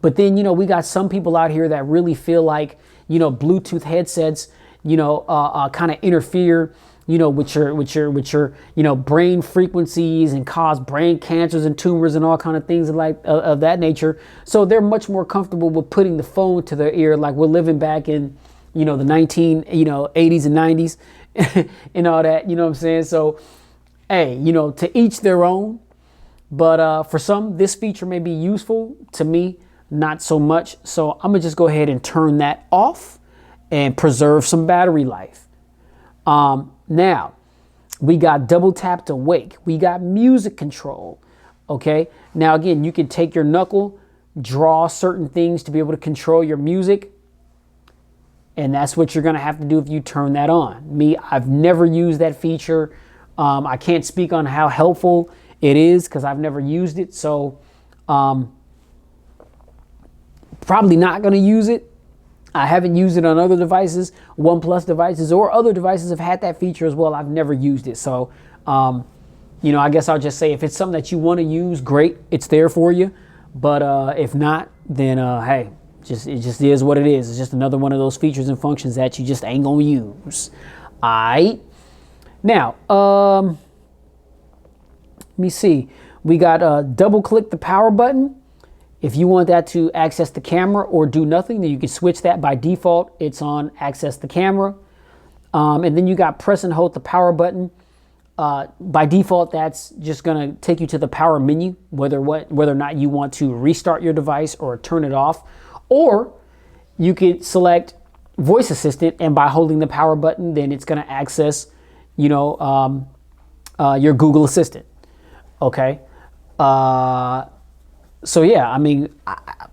But then, you know, we got some people out here that really feel like, you know, Bluetooth headsets, you know, kind of interfere, you know, with your, you know, brain frequencies and cause brain cancers and tumors and all kind of things of that nature. So they're much more comfortable with putting the phone to their ear, like we're living back in, you know, the 80s and 90s and all that, you know what I'm saying? So, hey, you know, to each their own. But for some, this feature may be useful. To me, not so much. So I'm gonna just go ahead and turn that off and preserve some battery life. Now, we got double tap to wake. We got music control. Okay. Now, again, you can take your knuckle, draw certain things to be able to control your music. And that's what you're gonna have to do if you turn that on. Me, I've never used that feature. I can't speak on how helpful it is because I've never used it. So, probably not going to use it. I haven't used it on other devices. OnePlus devices or other devices have had that feature as well. I've never used it. So, you know, I guess I'll just say if it's something that you want to use, great, it's there for you. But if not, then hey, it just is what it is. It's just another one of those features and functions that you just ain't going to use. All right. Now, let me see. We got double click the power button. If you want that to access the camera or do nothing, then you can switch that. By default, it's on access the camera. And then you got press and hold the power button. By default, that's just going to take you to the power menu, whether or not you want to restart your device or turn it off. Or you could select voice assistant, and by holding the power button, then it's going to access, your Google Assistant. Okay. So yeah, I mean, I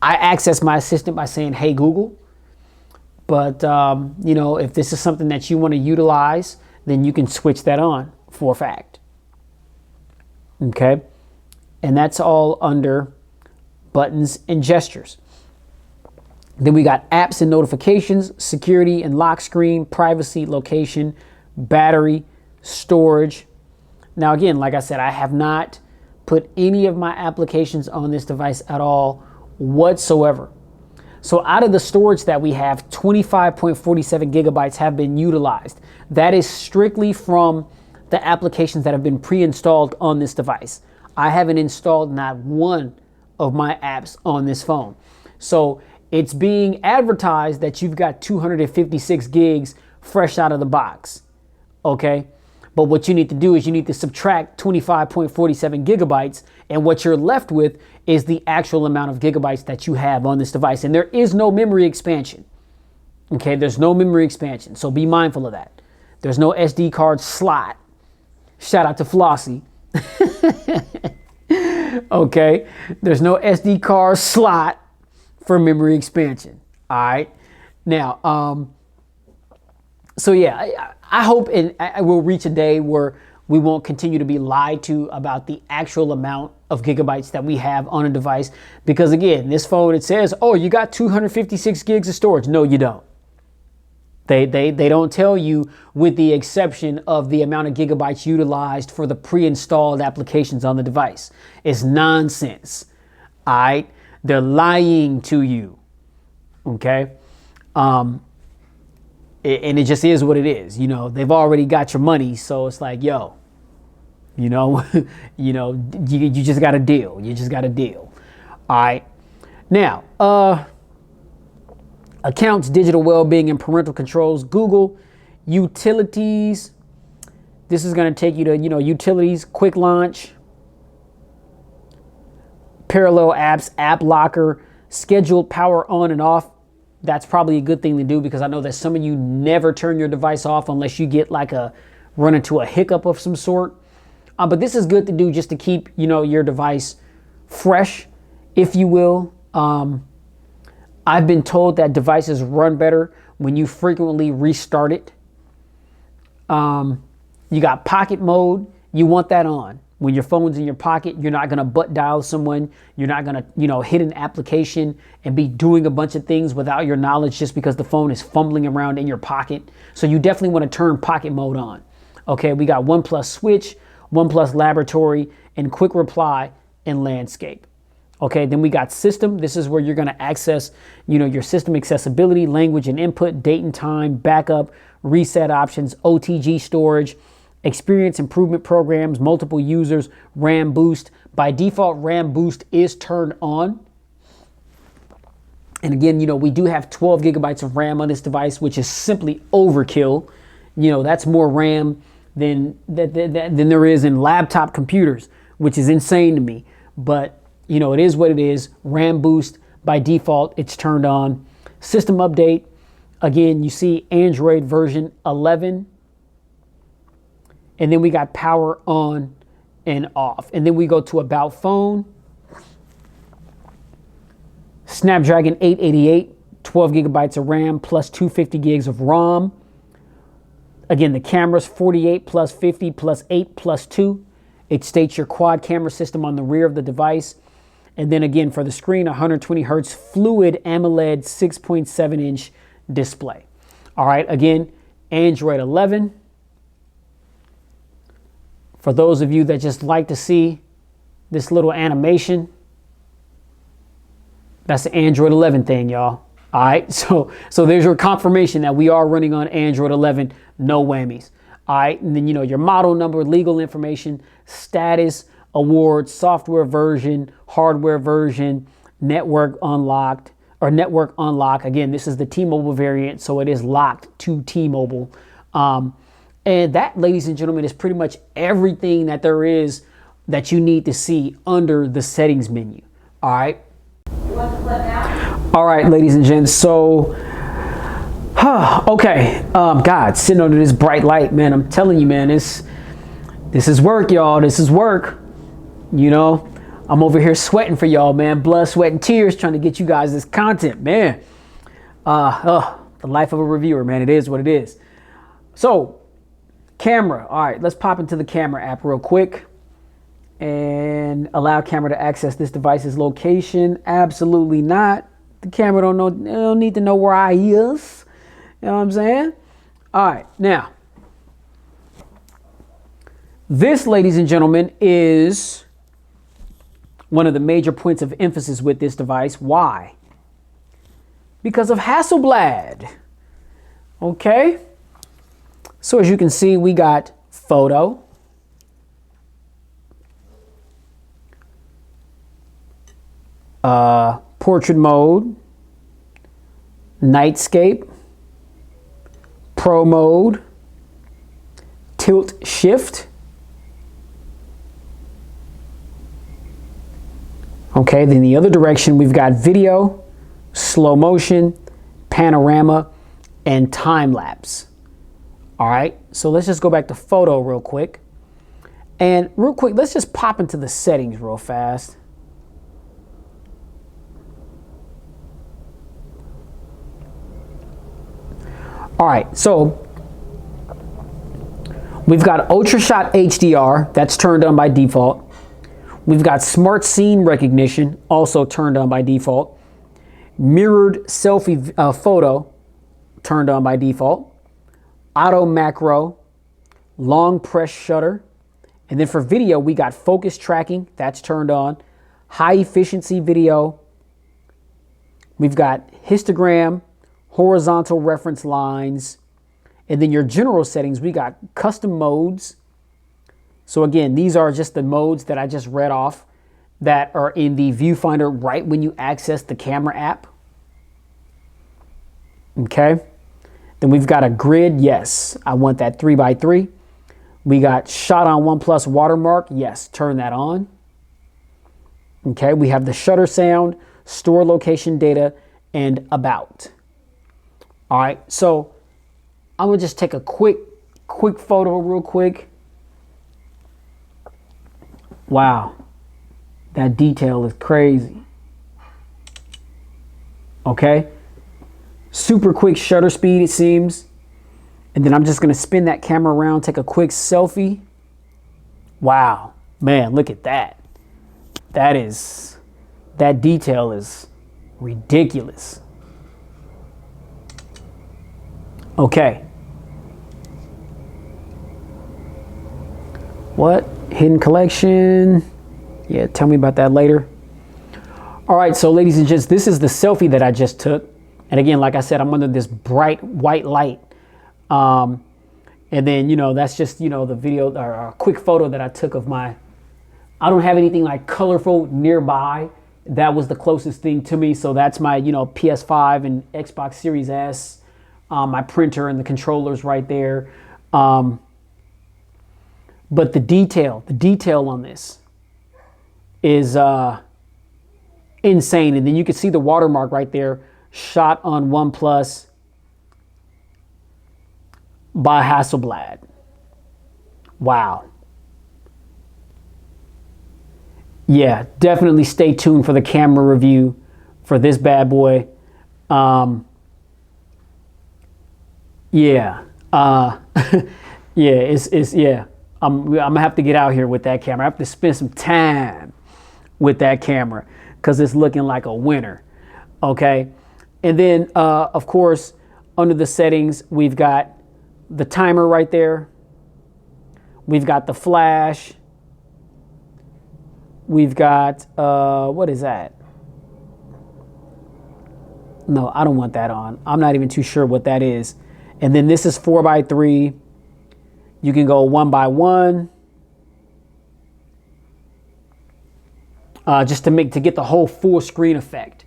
access my assistant by saying, "Hey Google." But if this is something that you want to utilize, then you can switch that on for a fact. Okay. And that's all under buttons and gestures. Then we got apps and notifications, security and lock screen, privacy, location, battery, storage. Now, again, like I said, I have not put any of my applications on this device at all whatsoever. So out of the storage that we have, 25.47 gigabytes have been utilized. That is strictly from the applications that have been pre-installed on this device. I haven't installed not one of my apps on this phone. So it's being advertised that you've got 256 gigs fresh out of the box. Okay. But what you need to do is you need to subtract 25.47 gigabytes, and what you're left with is the actual amount of gigabytes that you have on this device. And there is no memory expansion. Okay, there's no memory expansion, so be mindful of that. There's no SD card slot. Shout out to Flossie. Okay, there's no SD card slot for memory expansion. All right, now, so yeah, I hope I will reach a day where we won't continue to be lied to about the actual amount of gigabytes that we have on a device. Because again, this phone, it says, oh, you got 256 gigs of storage. No, you don't. They don't tell you, with the exception of the amount of gigabytes utilized for the pre-installed applications on the device. It's nonsense. All right. They're lying to you. Okay. And it just is what it is. They've already got your money. So it's like, yo, you just got to deal. You just got to deal. All right. Now, accounts, digital well-being, and parental controls, Google, utilities. This is going to take you to, utilities, quick launch, parallel apps, app locker, scheduled power on and off. That's probably a good thing to do, because I know that some of you never turn your device off unless you get run into a hiccup of some sort. But this is good to do just to keep, your device fresh, if you will. I've been told that devices run better when you frequently restart it. You got pocket mode. You want that on. When your phone's in your pocket, you're not going to butt dial someone. You're not going to, hit an application and be doing a bunch of things without your knowledge just because the phone is fumbling around in your pocket. So you definitely want to turn pocket mode on. Okay, we got OnePlus Switch, OnePlus Laboratory, and Quick Reply and Landscape. Okay, then we got system. This is where you're going to access, your system accessibility, language and input, date and time, backup, reset options, OTG storage, experience improvement programs, multiple users, RAM boost. By default, RAM boost is turned on. And again, we do have 12 gigabytes of RAM on this device, which is simply overkill. That's more RAM than there is in laptop computers, which is insane to me. But, it is what it is. RAM boost, by default, it's turned on. System update. Again, you see Android version 11. And then we got power on and off. And then we go to about phone. Snapdragon 888, 12 gigabytes of RAM plus 250 gigs of ROM. Again, the camera's 48 plus 50 plus 8 plus 2. It states your quad camera system on the rear of the device. And then again, for the screen, 120 hertz fluid AMOLED 6.7 inch display. All right, again, Android 11. For those of you that just like to see this little animation, that's the Android 11 thing, y'all. All right, so there's your confirmation that we are running on Android 11, no whammies. All right, and then your model number, legal information, status awards, software version, hardware version, network unlocked, or network unlock. Again, this is the T-Mobile variant, so it is locked to T-Mobile. And that, ladies and gentlemen, is pretty much everything that there is that you need to see under the settings menu. All right. You want the clip now? All right, ladies and gents. So, okay. God, sitting under this bright light, man. I'm telling you, man, this is work, y'all. This is work. You know, I'm over here sweating for y'all, man. Blood, sweat, and tears trying to get you guys this content, man. The life of a reviewer, man. It is what it is. So, camera. All right, let's pop into the camera app real quick and allow camera to access this device's location. Absolutely not. The camera don't need to know where I is. You know what I'm saying? All right, now this, ladies and gentlemen, is one of the major points of emphasis with this device. Why? Because of Hasselblad. Okay. So as you can see, we got photo, portrait mode, nightscape, pro mode, tilt shift. Okay, then the other direction, we've got video, slow motion, panorama, and time lapse. All right, so let's just go back to photo real quick. And real quick, let's just pop into the settings real fast. All right, so we've got Ultra Shot HDR, that's turned on by default. We've got Smart Scene Recognition, also turned on by default. Mirrored Selfie Photo, turned on by default. Auto Macro, Long Press Shutter. And then for video, we got Focus Tracking, that's turned on. High Efficiency Video. We've got Histogram, Horizontal Reference Lines. And then your general settings, we got Custom Modes. So again, these are just the modes that I just read off that are in the viewfinder right when you access the camera app. Okay. Then we've got a grid. Yes, I want that 3x3. We got shot on OnePlus watermark. Yes, turn that on. Okay. We have the shutter sound, store location data, and about. All right. So I'm going to just take a quick photo real quick. Wow, that detail is crazy. Okay, super quick shutter speed, it seems. And then I'm just gonna spin that camera around, take a quick selfie. Wow, man, look at that. That detail is ridiculous. Okay. What? Hidden collection. Yeah, tell me about that later. All right, so ladies and gents, this is the selfie that I just took. And again, like I said, I'm under this bright white light. And then, you know, that's just, you know, the video or a quick photo that I took of I don't have anything like colorful nearby. That was the closest thing to me. So that's my, you know, PS5 and Xbox Series S, my printer and the controllers right there. But the detail on this is insane. And then you can see the watermark right there, shot on OnePlus by Hasselblad. Wow. Yeah, definitely stay tuned for the camera review for this bad boy. Yeah. Yeah. I'm gonna have to get out here with that camera. I have to spend some time with that camera because it's looking like a winner. Okay. And then, of course, under the settings, we've got the timer right there. We've got the flash. We've got, what is that? No, I don't want that on. I'm not even too sure what that is. And then this is 4x3. You can go 1x1. just to get the whole full screen effect,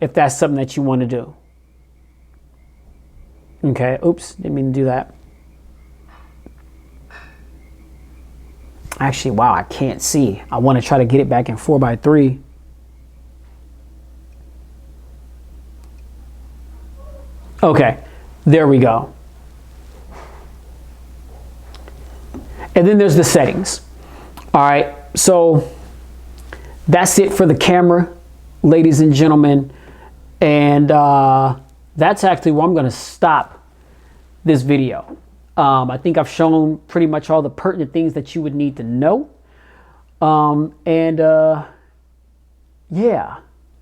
if that's something that you want to do. Okay, oops, didn't mean to do that. Actually, wow, I can't see. I want to try to get it back in 4:3. Okay, there we go. And then there's the settings. All right, so that's it for the camera, ladies and gentlemen. And that's actually where I'm going to stop this video. I think I've shown pretty much all the pertinent things that you would need to know. Yeah,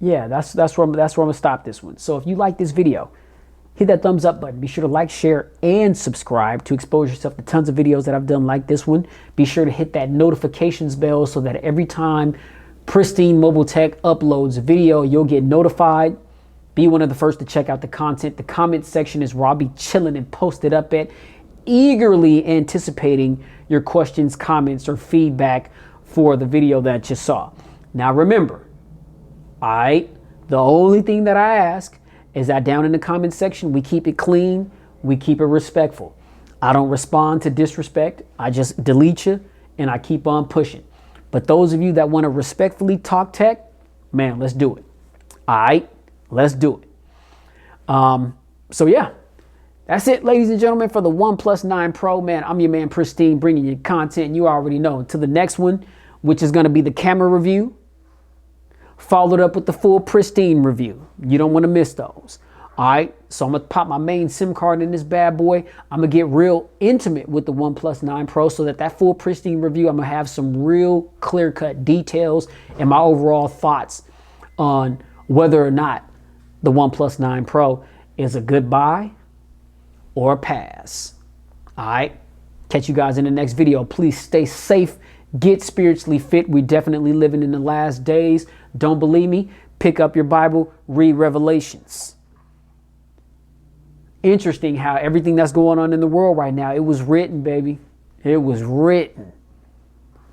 that's where I'm gonna stop this one. So if you like this video, hit that thumbs up button. Be sure to like, share, and subscribe to expose yourself to tons of videos that I've done like this one. Be sure to hit that notifications bell so that every time Pristine Mobile Tech uploads a video, you'll get notified. Be one of the first to check out the content. The comment section is where I'll be chilling and posted up at, eagerly anticipating your questions, comments, or feedback for the video that you saw. Now remember, the only thing that I ask is that down in the comment section, we keep it clean, we keep it respectful. I don't respond to disrespect. I just delete you and I keep on pushing. But those of you that want to respectfully talk tech, man, let's do it. All right, let's do it. So yeah, that's it, ladies and gentlemen, for the OnePlus 9 Pro. Man, I'm your man Pristine, bringing you content you already know. To the next one, which is going to be the camera review, followed up with the full Pristine review. You don't want to miss those. All right, so I'm going to pop my main SIM card in this bad boy. I'm going to get real intimate with the OnePlus 9 Pro so that full Pristine review, I'm going to have some real clear-cut details and my overall thoughts on whether or not the OnePlus 9 Pro is a good buy or a pass. All right, catch you guys in the next video. Please stay safe, get spiritually fit. We're definitely living in the last days. Don't believe me? Pick up your Bible, read Revelations. Interesting how everything that's going on in the world right now, it was written, baby. It was written.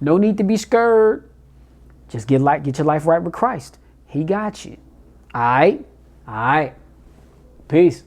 No need to be scared. Just get your life right with Christ. He got you. All right? All right. Peace.